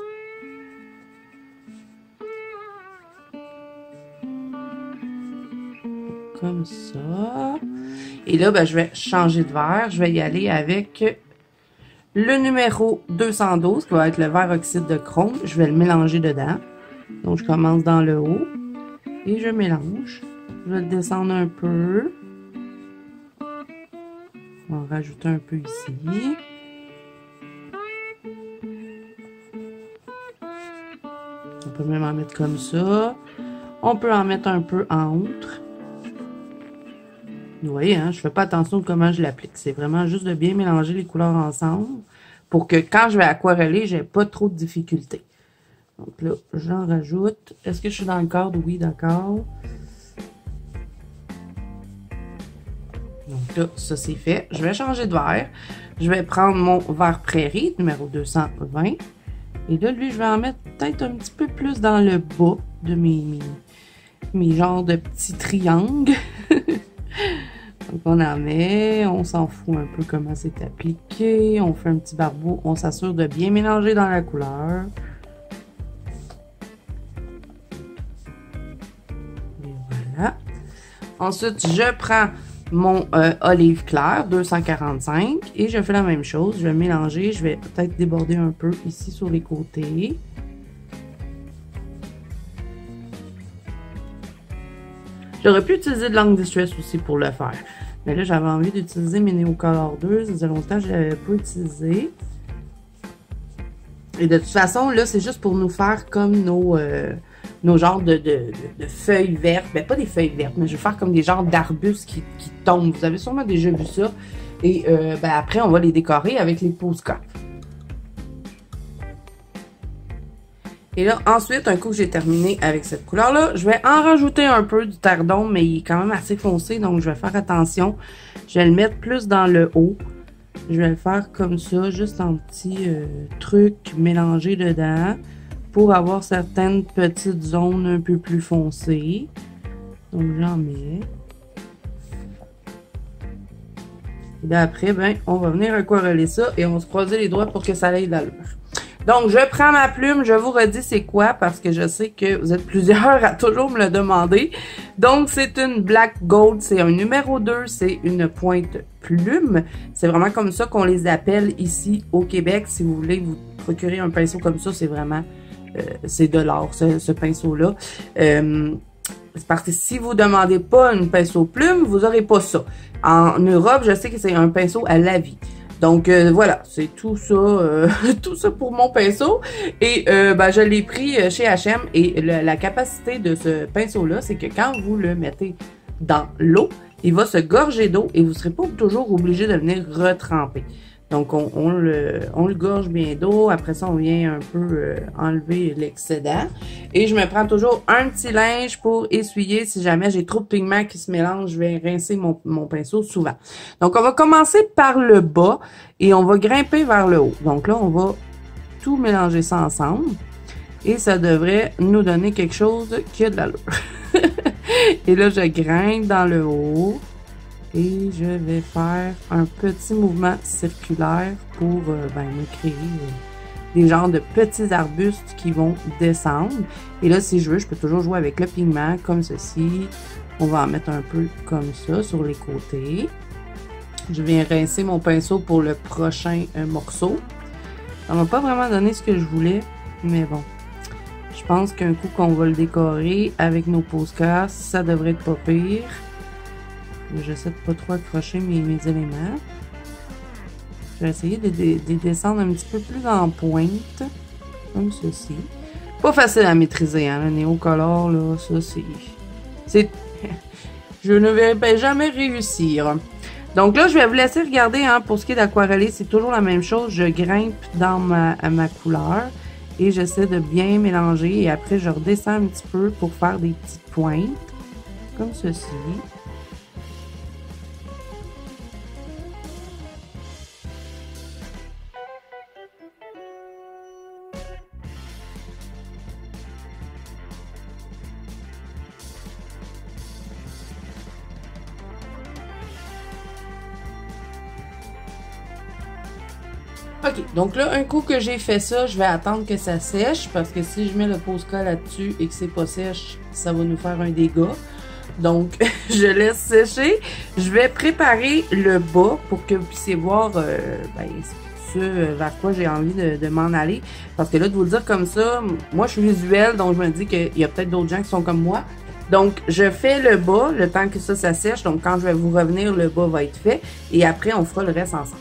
Comme ça. Et là, je vais changer de vert. Je vais y aller avec le numéro 212, qui va être le vert oxyde de chrome. Je vais le mélanger dedans. Donc, je commence dans le haut. Et je mélange. Je vais le descendre un peu. On va rajouter un peu ici. On peut même en mettre comme ça. On peut en mettre un peu entre. Vous voyez, hein, je fais pas attention de comment je l'applique. C'est vraiment juste de bien mélanger les couleurs ensemble pour que quand je vais aquareller, j'ai pas trop de difficultés. Donc là, j'en rajoute. Est-ce que je suis dans le cadre? Oui, d'accord. Donc là, ça c'est fait. Je vais changer de verre. Je vais prendre mon verre Prairie, numéro 220. Et là, lui, je vais en mettre peut-être un petit peu plus dans le bas de mes genres de petits triangles. Donc, on en met, on s'en fout un peu comment c'est appliqué. On fait un petit barbeau, on s'assure de bien mélanger dans la couleur. Et voilà. Ensuite, je prends mon olive clair, 245, et je fais la même chose. Je vais mélanger, je vais peut-être déborder un peu ici sur les côtés. J'aurais pu utiliser de l'encre Distress aussi pour le faire. Mais là, j'avais envie d'utiliser mes Neocolor 2. Ça faisait longtemps que je ne l'avais pas utilisé. Et de toute façon, là, c'est juste pour nous faire comme nos genres de feuilles vertes. Ben, pas des feuilles vertes, mais je vais faire comme des genres d'arbustes qui tombent. Vous avez sûrement déjà vu ça. Et ben, après, on va les décorer avec les postcards. Et là, ensuite, un coup que j'ai terminé avec cette couleur-là, je vais en rajouter un peu du terre d'ombre, mais il est quand même assez foncé, donc je vais faire attention. Je vais le mettre plus dans le haut. Je vais le faire comme ça, juste en petits trucs mélangés dedans, pour avoir certaines petites zones un peu plus foncées. Donc, j'en mets. Et bien après, ben, on va venir aquareller ça et on va se croiser les doigts pour que ça aille d'allure. Donc, je prends ma plume, je vous redis c'est quoi parce que je sais que vous êtes plusieurs à toujours me le demander. Donc, c'est une Black Gold, c'est un numéro 2, c'est une pointe plume. C'est vraiment comme ça qu'on les appelle ici au Québec. Si vous voulez vous procurer un pinceau comme ça, c'est vraiment, c'est de l'or, ce pinceau-là. C'est parce que si vous ne demandez pas une pinceau plume, vous n'aurez pas ça. En Europe, je sais que c'est un pinceau à la vie. Donc, voilà, c'est tout ça, tout ça pour mon pinceau. Et ben, je l'ai pris chez H&M et la capacité de ce pinceau-là, c'est que quand vous le mettez dans l'eau, il va se gorger d'eau et vous ne serez pas toujours obligé de venir retremper. Donc, on le gorge bien d'eau. Après ça, on vient un peu enlever l'excédent. Et je me prends toujours un petit linge pour essuyer. Si jamais j'ai trop de pigments qui se mélangent, je vais rincer mon pinceau souvent. Donc, on va commencer par le bas et on va grimper vers le haut. Donc là, on va tout mélanger ça ensemble. Et ça devrait nous donner quelque chose qui a de l'allure. Et là, je grimpe dans le haut. Et je vais faire un petit mouvement circulaire pour ben, me créer des genres de petits arbustes qui vont descendre. Et là, si je veux, je peux toujours jouer avec le pigment comme ceci. On va en mettre un peu comme ça sur les côtés. Je viens rincer mon pinceau pour le prochain morceau. Ça m'a pas vraiment donné ce que je voulais, mais bon. Je pense qu'un coup qu'on va le décorer avec nos postcards, ça devrait être pas pire. J'essaie de pas trop accrocher mes éléments. Je vais essayer de descendre un petit peu plus en pointe, comme ceci. Pas facile à maîtriser, hein, le Neocolor, là, ça c'est... Je ne vais jamais réussir. Donc là, je vais vous laisser regarder, hein, pour ce qui est d'aquareller, c'est toujours la même chose. Je grimpe dans ma couleur et j'essaie de bien mélanger. Et après, je redescends un petit peu pour faire des petites pointes, comme ceci. Ok, donc là, un coup que j'ai fait ça, je vais attendre que ça sèche parce que si je mets le Posca là-dessus et que c'est pas sèche, ça va nous faire un dégât. Donc, je laisse sécher. Je vais préparer le bas pour que vous puissiez voir ben, ce vers quoi j'ai envie de m'en aller. Parce que là, de vous le dire comme ça, moi, je suis visuelle, donc je me dis qu'il y a peut-être d'autres gens qui sont comme moi. Donc, je fais le bas, le temps que ça sèche. Donc, quand je vais vous revenir, le bas va être fait. Et après, on fera le reste ensemble.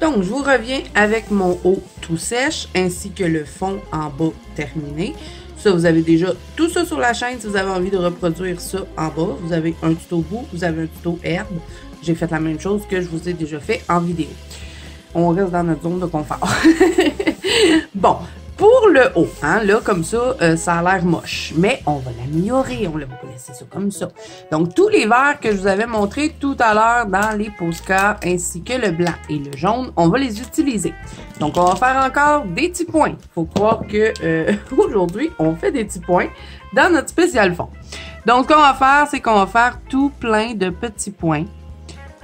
Donc, je vous reviens avec mon haut tout sèche ainsi que le fond en bas terminé. Ça, vous avez déjà tout ça sur la chaîne si vous avez envie de reproduire ça en bas. Vous avez un tuto bout, vous avez un tuto herbe. J'ai fait la même chose que je vous ai déjà fait en vidéo. On reste dans notre zone de confort. Bon, pour le haut, hein, là, comme ça, ça a l'air moche. Mais on va l'améliorer, on va pas laisser ça comme ça. Donc, tous les verts que je vous avais montrés tout à l'heure dans les postcards, ainsi que le blanc et le jaune, on va les utiliser. Donc, on va faire encore des petits points. Faut croire que aujourd'hui, on fait des petits points dans notre spécial fond. Donc, ce qu'on va faire, c'est qu'on va faire tout plein de petits points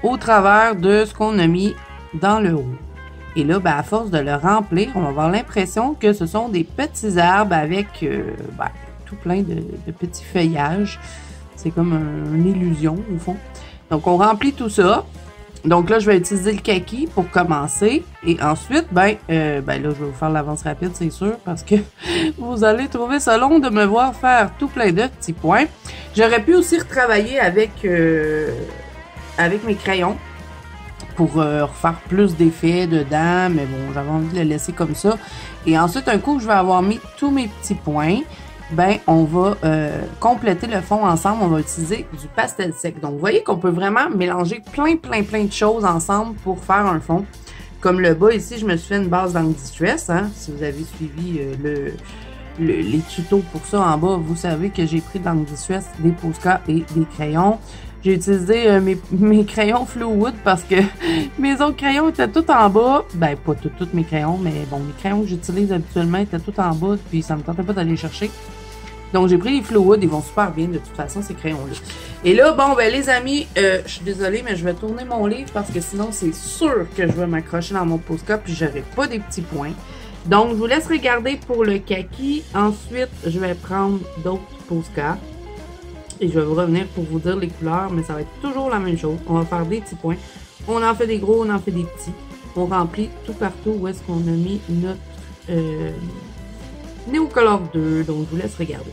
au travers de ce qu'on a mis dans le haut. Et là, ben, à force de le remplir, on va avoir l'impression que ce sont des petits arbres avec tout plein de petits feuillages. C'est comme une illusion, au fond. Donc, on remplit tout ça. Donc là, je vais utiliser le kaki pour commencer. Et ensuite, là, je vais vous faire l'avance rapide, c'est sûr, parce que vous allez trouver ça long de me voir faire tout plein de petits points. J'aurais pu aussi retravailler avec mes crayons pour refaire plus d'effets dedans, mais bon, j'avais envie de le laisser comme ça. Et ensuite, un coup que je vais avoir mis tous mes petits points, ben on va compléter le fond ensemble. On va utiliser du pastel sec. Donc, vous voyez qu'on peut vraiment mélanger plein de choses ensemble pour faire un fond. Comme le bas ici, je me suis fait une base d'Angle Distress, hein, si vous avez suivi les tutos pour ça en bas, vous savez que j'ai pris de l'Angle Distress, des Posca et des crayons. J'ai utilisé mes crayons Fluowood parce que mes autres crayons étaient tout en bas. Ben, pas tous mes crayons, mais bon, mes crayons que j'utilise habituellement étaient tout en bas, puis ça me tentait pas d'aller chercher. Donc, j'ai pris les Fluowood, ils vont super bien de toute façon, ces crayons-là. Et là, bon, ben les amis, je suis désolée, mais je vais tourner mon livre parce que sinon, c'est sûr que je vais m'accrocher dans mon Posca, puis j'aurai pas des petits points. Donc, je vous laisse regarder pour le kaki. Ensuite, je vais prendre d'autres Posca. Et je vais vous revenir pour vous dire les couleurs, mais ça va être toujours la même chose. On va faire des petits points. On en fait des gros, on en fait des petits. On remplit tout partout où est-ce qu'on a mis notre Neocolor 2. Donc, je vous laisse regarder.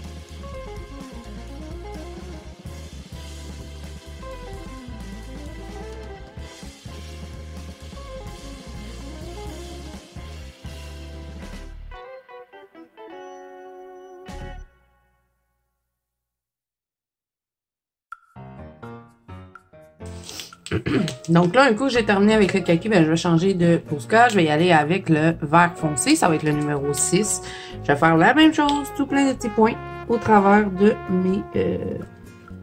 Donc là, un coup j'ai terminé avec le kaki, ben, je vais changer de Posca. Je vais y aller avec le vert foncé. Ça va être le numéro 6. Je vais faire la même chose, tout plein de petits points au travers de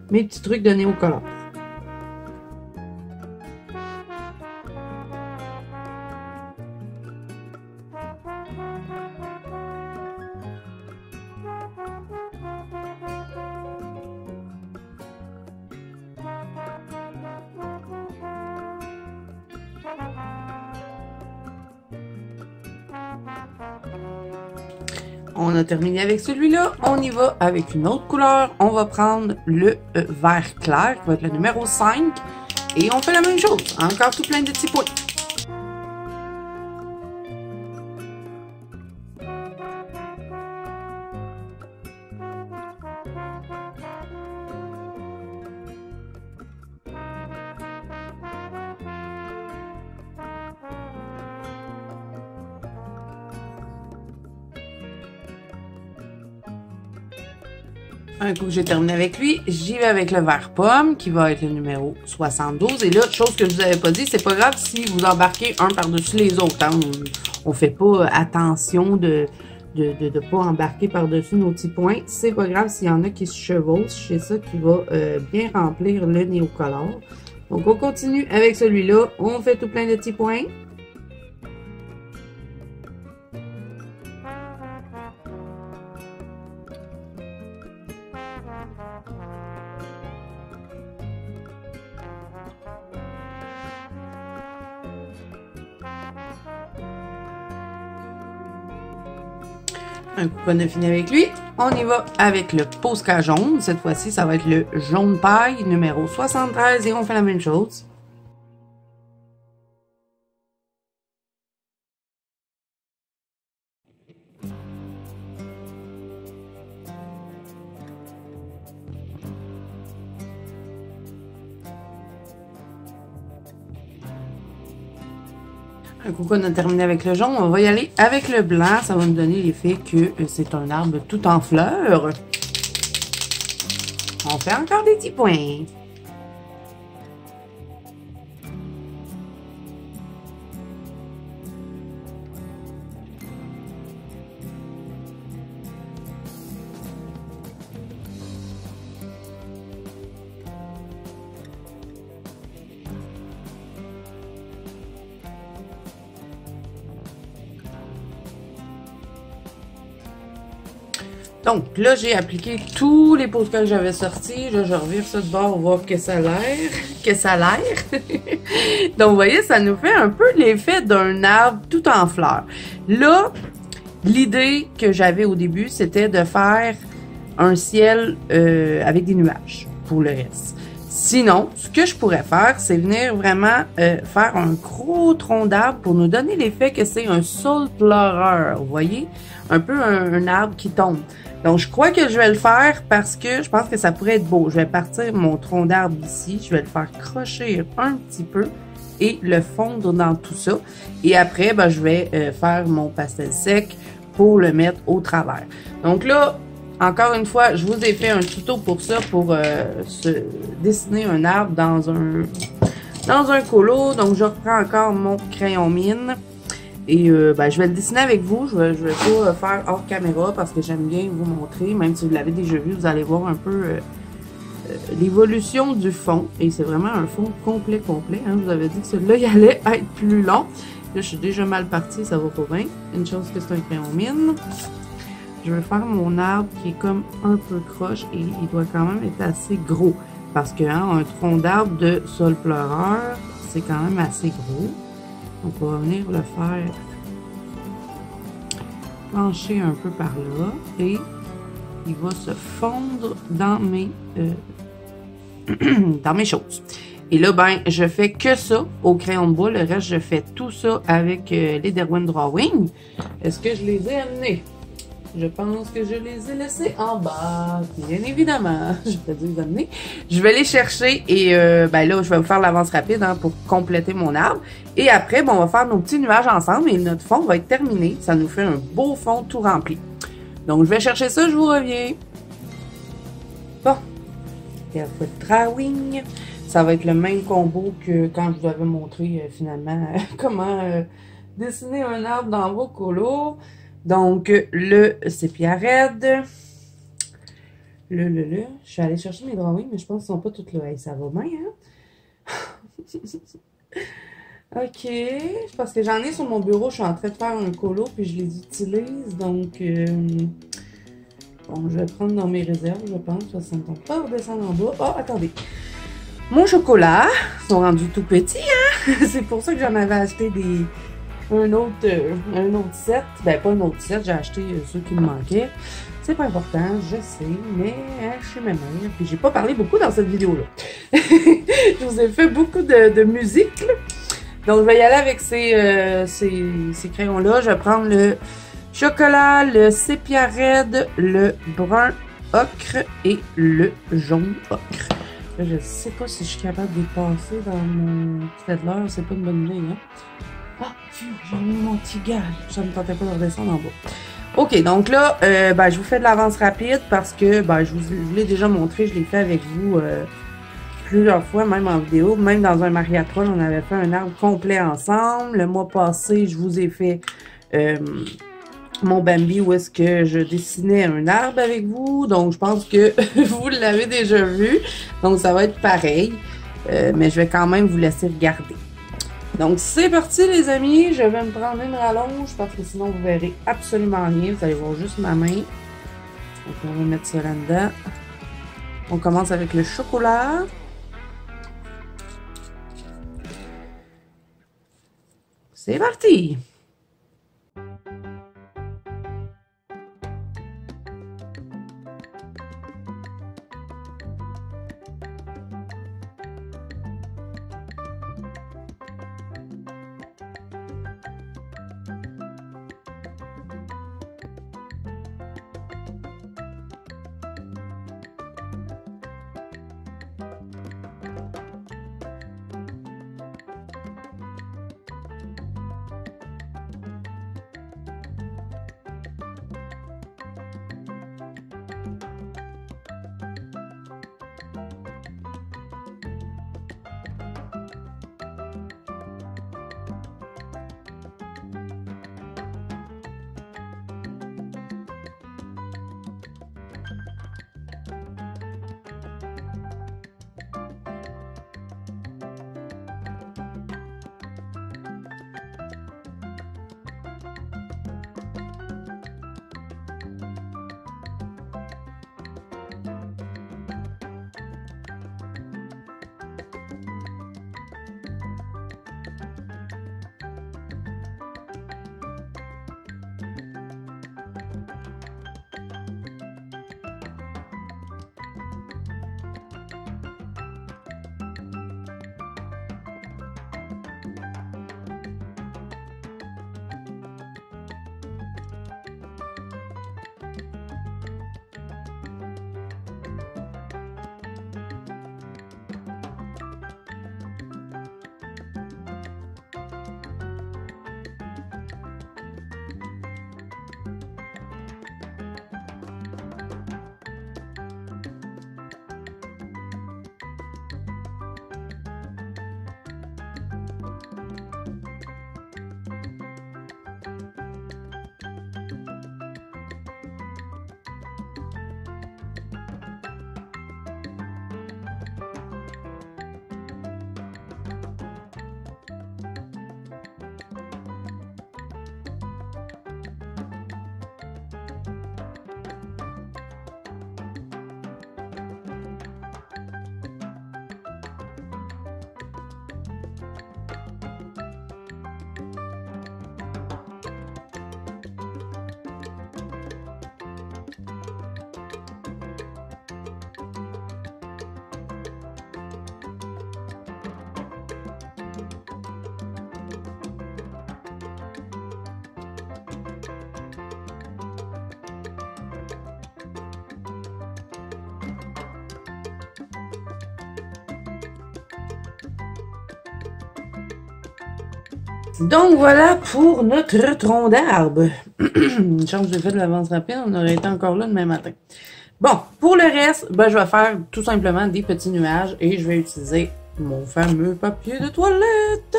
mes petits trucs de Neocolor. On a terminé avec celui-là. On y va avec une autre couleur. On va prendre le vert clair, qui va être le numéro 5. Et on fait la même chose. Encore tout plein de petits points. Un coup que j'ai terminé avec lui, j'y vais avec le vert pomme, qui va être le numéro 72. Et là, chose que je vous avais pas dit, c'est pas grave si vous embarquez un par-dessus les autres. Hein. On fait pas attention de pas embarquer par-dessus nos petits points. C'est pas grave s'il y en a qui se chevauchent. C'est ça qui va bien remplir le Neocolor. Donc, on continue avec celui-là. On fait tout plein de petits points. Un coup qu'on a fini avec lui, on y va avec le Posca jaune. Cette fois-ci, ça va être le jaune paille numéro 73 et on fait la même chose. Un coup qu'on a terminé avec le jaune, on va y aller avec le blanc. Ça va nous donner l'effet que c'est un arbre tout en fleurs. On fait encore des petits points. Donc, là, j'ai appliqué tous les postcards que j'avais sortis. Là, je revire ça de bord, on va voir que ça a l'air. Que ça a l'air. Donc, vous voyez, ça nous fait un peu l'effet d'un arbre tout en fleurs. Là, l'idée que j'avais au début, c'était de faire un ciel avec des nuages pour le reste. Sinon, ce que je pourrais faire, c'est venir vraiment faire un gros tronc d'arbre pour nous donner l'effet que c'est un saule pleureur. Vous voyez? Un peu un arbre qui tombe. Donc, je crois que je vais le faire parce que je pense que ça pourrait être beau. Je vais partir mon tronc d'arbre ici. Je vais le faire crocher un petit peu et le fondre dans tout ça. Et après, ben, je vais faire mon pastel sec pour le mettre au travers. Donc là, encore une fois, je vous ai fait un tuto pour ça, pour dessiner un arbre dans un colo. Donc, je reprends encore mon crayon mine. Et ben, je vais le dessiner avec vous. Je vais pas faire hors caméra parce que j'aime bien vous montrer. Même si vous l'avez déjà vu, vous allez voir un peu l'évolution du fond. Et c'est vraiment un fond complet. Hein. Je vous avais dit que celui-là, il allait être plus long. Là, je suis déjà mal partie, ça va pas bien. Une chose que c'est un crayon mine. Je vais faire mon arbre qui est comme un peu croche et il doit quand même être assez gros. Parce que hein, un tronc d'arbre de saule pleureur, c'est quand même assez gros. Donc, on va venir le faire pencher un peu par là et il va se fondre dans mes choses. Et là, ben, je fais que ça au crayon de bois. Le reste, je fais tout ça avec les Derwent Drawing. Est-ce que je les ai amenés? Je pense que je les ai laissés en bas. Bien évidemment, je vais les amener. Je vais les chercher et ben là, je vais vous faire l'avance rapide hein, pour compléter mon arbre. Et après, bon, on va faire nos petits nuages ensemble et notre fond va être terminé. Ça nous fait un beau fond tout rempli. Donc, je vais chercher ça, je vous reviens. Bon. Derwent Drawing. Ça va être le même combo que quand je vous avais montré finalement comment dessiner un arbre dans vos colos. Donc, le sépia red. Je suis allée chercher mes drawings, mais je pense qu'ils sont pas toutes là. Hey, ça va bien, hein? OK. Parce que j'en ai sur mon bureau. Je suis en train de faire un colo, puis je les utilise. Donc, bon, je vais prendre dans mes réserves, je pense. Ça ne me tente pas redescendre en bas. Oh, attendez. Mon chocolat. Ils sont rendus tout petits, hein? C'est pour ça que j'en avais acheté un autre set. Ben, pas un autre set, j'ai acheté ceux qui me manquaient. C'est pas important, je sais, mais je suis ma mère. Puis j'ai pas parlé beaucoup dans cette vidéo-là. Je vous ai fait beaucoup de musique, là. Donc, je vais y aller avec ces crayons-là. Je vais prendre le chocolat, le sépia red, le brun ocre et le jaune ocre. Là, je sais pas si je suis capable de les passer dans mon Staedtler. C'est pas une bonne idée, hein? Ah, j'ai mis mon petit gars. Ça ne me tentait pas de redescendre en bas. OK, donc là, ben, je vous fais de l'avance rapide parce que ben, je vous l'ai déjà montré. Je l'ai fait avec vous plusieurs fois, même en vidéo. Même dans un mariatron, on avait fait un arbre complet ensemble. Le mois passé, je vous ai fait mon Bambi où est-ce que je dessinais un arbre avec vous. Donc, je pense que vous l'avez déjà vu. Donc, ça va être pareil. Mais je vais quand même vous laisser regarder. Donc, c'est parti, les amis. Je vais me prendre une rallonge parce que sinon, vous verrez absolument rien. Vous allez voir juste ma main. Donc, on va mettre ça là-dedans. On commence avec le chocolat. C'est parti! Donc voilà pour notre tronc d'arbre. Une chance que j'ai fait de l'avance rapide, on aurait été encore là demain matin. Bon, pour le reste, ben, je vais faire tout simplement des petits nuages et je vais utiliser mon fameux papier de toilette.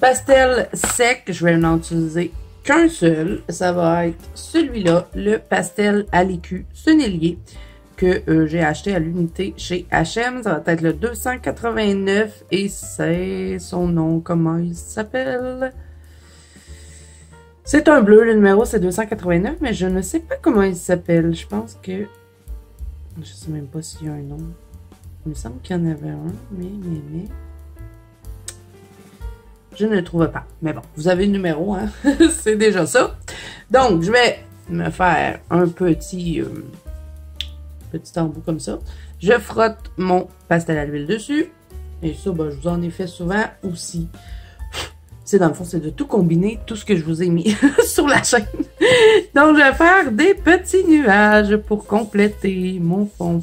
Pastel sec, je vais en utiliser qu'un seul. Ça va être celui-là, le pastel à l'écu Sennelier, que j'ai acheté à l'unité chez H&M. Ça va être le 289 et c'est son nom, comment il s'appelle? C'est un bleu, le numéro c'est 289, mais je ne sais pas comment il s'appelle. Je pense que... Je sais même pas s'il y a un nom. Il me semble qu'il y en avait un, mais... Je ne le trouve pas. Mais bon, vous avez le numéro, hein? C'est déjà ça. Donc, je vais me faire un petit embout comme ça. Je frotte mon pastel à l'huile dessus. Et ça, ben, je vous en ai fait souvent aussi. C'est dans le fond, c'est de tout combiner, tout ce que je vous ai mis sur la chaîne. Donc, je vais faire des petits nuages pour compléter mon fond.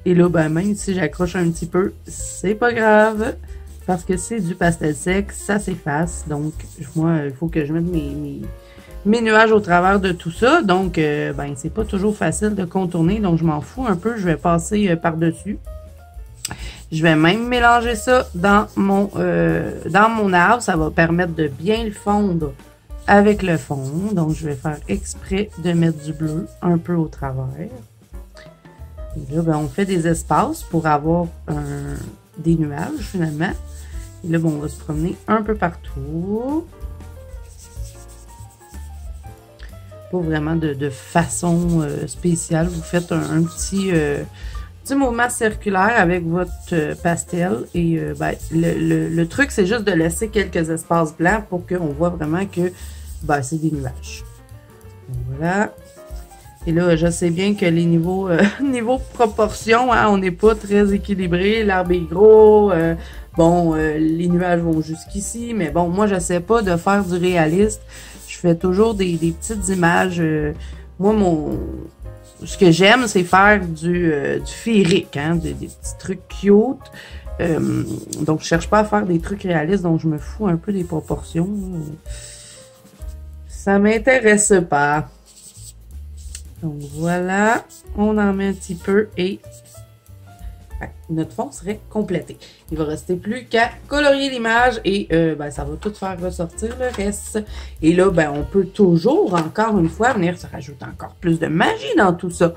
Et là, ben, même si j'accroche un petit peu, c'est pas grave. Parce que c'est du pastel sec, ça s'efface. Donc, moi, il faut que je mette mes nuages au travers de tout ça. Donc, ben, c'est pas toujours facile de contourner. Donc, je m'en fous un peu. Je vais passer par-dessus. Je vais même mélanger ça dans mon arbre. Ça va permettre de bien le fondre avec le fond. Donc, je vais faire exprès de mettre du bleu un peu au travers. Et là, ben, on fait des espaces pour avoir des nuages, finalement. Et là, bon, on va se promener un peu partout. Pas vraiment de façon spéciale. Vous faites un petit mouvement circulaire avec votre pastel. Et ben, le truc, c'est juste de laisser quelques espaces blancs pour qu'on voit vraiment que ben, c'est des nuages. Voilà. Et là, je sais bien que les niveaux proportion, hein, on n'est pas très équilibré. L'arbre est gros. Bon, les nuages vont jusqu'ici. Mais bon, moi, je sais pas de faire du réaliste. Je fais toujours des petites images. Moi, ce que j'aime, c'est faire du féerique, hein, des petits trucs cute. Donc, je cherche pas à faire des trucs réalistes, donc je me fous un peu des proportions. Ça m'intéresse pas. Donc, voilà. On en met un petit peu et notre fond serait complété. Il va rester plus qu'à colorier l'image et ben, ça va tout faire ressortir le reste. Et là, ben, on peut toujours, encore une fois, venir se rajouter encore plus de magie dans tout ça.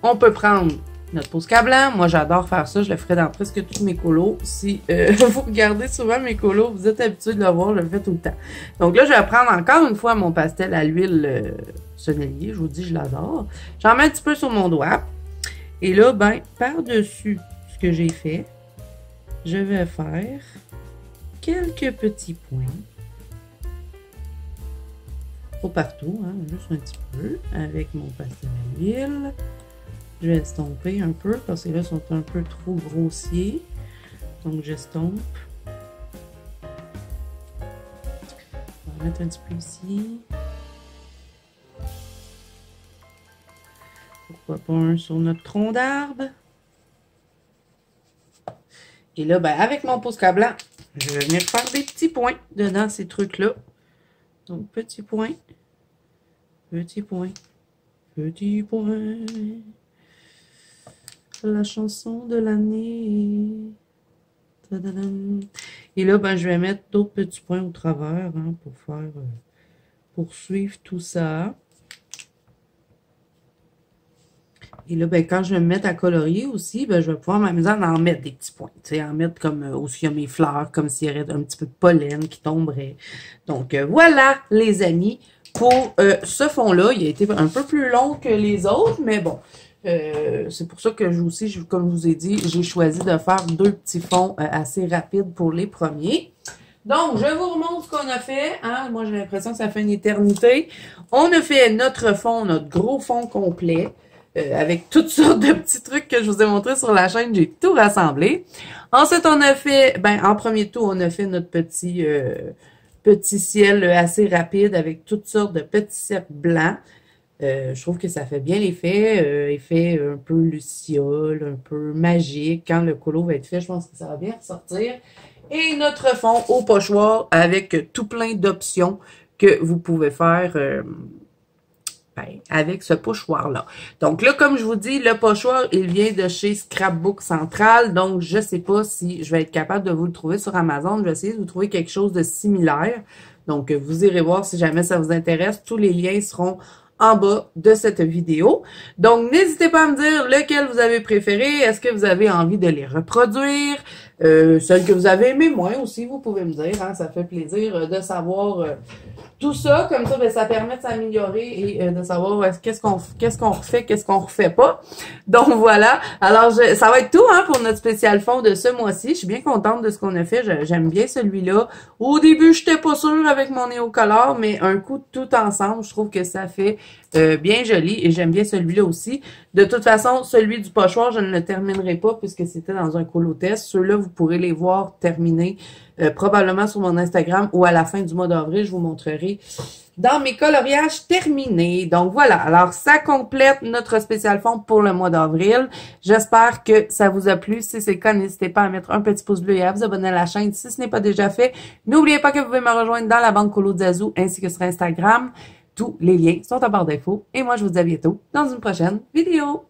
On peut prendre notre Posca blanc. Moi, j'adore faire ça. Je le ferai dans presque tous mes colos. Si vous regardez souvent mes colos, vous êtes habitués de le voir, je le fais tout le temps. Donc là, je vais prendre encore une fois mon pastel à l'huile Sennelier. Je vous dis, je l'adore. J'en mets un petit peu sur mon doigt. Et là, ben, par-dessus ce que j'ai fait, je vais faire quelques petits points. Pas partout, hein, juste un petit peu, avec mon pastel à l'huile. Je vais estomper un peu, parce que là, ils sont un peu trop grossiers. Donc, j'estompe. On va mettre un petit peu ici. Pourquoi pas un sur notre tronc d'arbre. Et là, ben, avec mon Posca blanc, je vais venir faire des petits points dedans ces trucs-là. Donc, petit point, petit point, petit point. La chanson de l'année. Et là, ben, je vais mettre d'autres petits points au travers, hein, pour faire, poursuivre tout ça. Et là, ben, quand je vais me mettre à colorier aussi, ben, je vais pouvoir m'amuser à en mettre des petits points. Tu sais, en mettre comme aussi il y a mes fleurs, comme s'il y avait un petit peu de pollen qui tomberait. Donc, voilà, les amis, pour ce fond-là. Il a été un peu plus long que les autres, mais bon. C'est pour ça que comme je vous ai dit, j'ai choisi de faire deux petits fonds assez rapides pour les premiers. Donc, je vous remontre ce qu'on a fait. Hein? Moi, j'ai l'impression que ça fait une éternité. On a fait notre fond, notre gros fond complet. Avec toutes sortes de petits trucs que je vous ai montrés sur la chaîne. J'ai tout rassemblé. Ensuite, on a fait, ben, en premier tour, on a fait notre petit ciel assez rapide avec toutes sortes de petits cercles blancs. Je trouve que ça fait bien l'effet. Effet un peu luciole, un peu magique. Quand le colo va être fait, je pense que ça va bien ressortir. Et notre fond au pochoir avec tout plein d'options que vous pouvez faire avec ce pochoir-là. Donc là, comme je vous dis, le pochoir, il vient de chez Scrapbook Central. Donc, je sais pas si je vais être capable de vous le trouver sur Amazon. Je vais essayer de vous trouver quelque chose de similaire. Donc, vous irez voir si jamais ça vous intéresse. Tous les liens seront en bas de cette vidéo. Donc, n'hésitez pas à me dire lequel vous avez préféré. Est-ce que vous avez envie de les reproduire? Celles que vous avez aimées moins aussi, vous pouvez me dire. Hein, ça fait plaisir de savoir tout ça. Comme ça, ben, ça permet de s'améliorer et de savoir qu'est-ce qu'on refait, qu'est-ce qu'on refait pas. Donc, voilà. Alors, ça va être tout hein, pour notre spécial fond de ce mois-ci. Je suis bien contente de ce qu'on a fait. J'aime bien celui-là. Au début, je n'étais pas sûre avec mon néocolor, mais un coup tout ensemble, je trouve que ça fait bien joli et j'aime bien celui-là aussi. De toute façon, celui du pochoir, je ne le terminerai pas puisque c'était dans un colo test. Ceux-là, vous pourrez les voir terminés probablement sur mon Instagram ou à la fin du mois d'avril, je vous montrerai dans mes coloriages terminés. Donc voilà, alors ça complète notre spécial fond pour le mois d'avril. J'espère que ça vous a plu. Si c'est le cas, n'hésitez pas à mettre un petit pouce bleu et à vous abonner à la chaîne si ce n'est pas déjà fait. N'oubliez pas que vous pouvez me rejoindre dans la banque Colo de Zazou ainsi que sur Instagram. Tous les liens sont en barre d'infos. Et moi, je vous dis à bientôt dans une prochaine vidéo.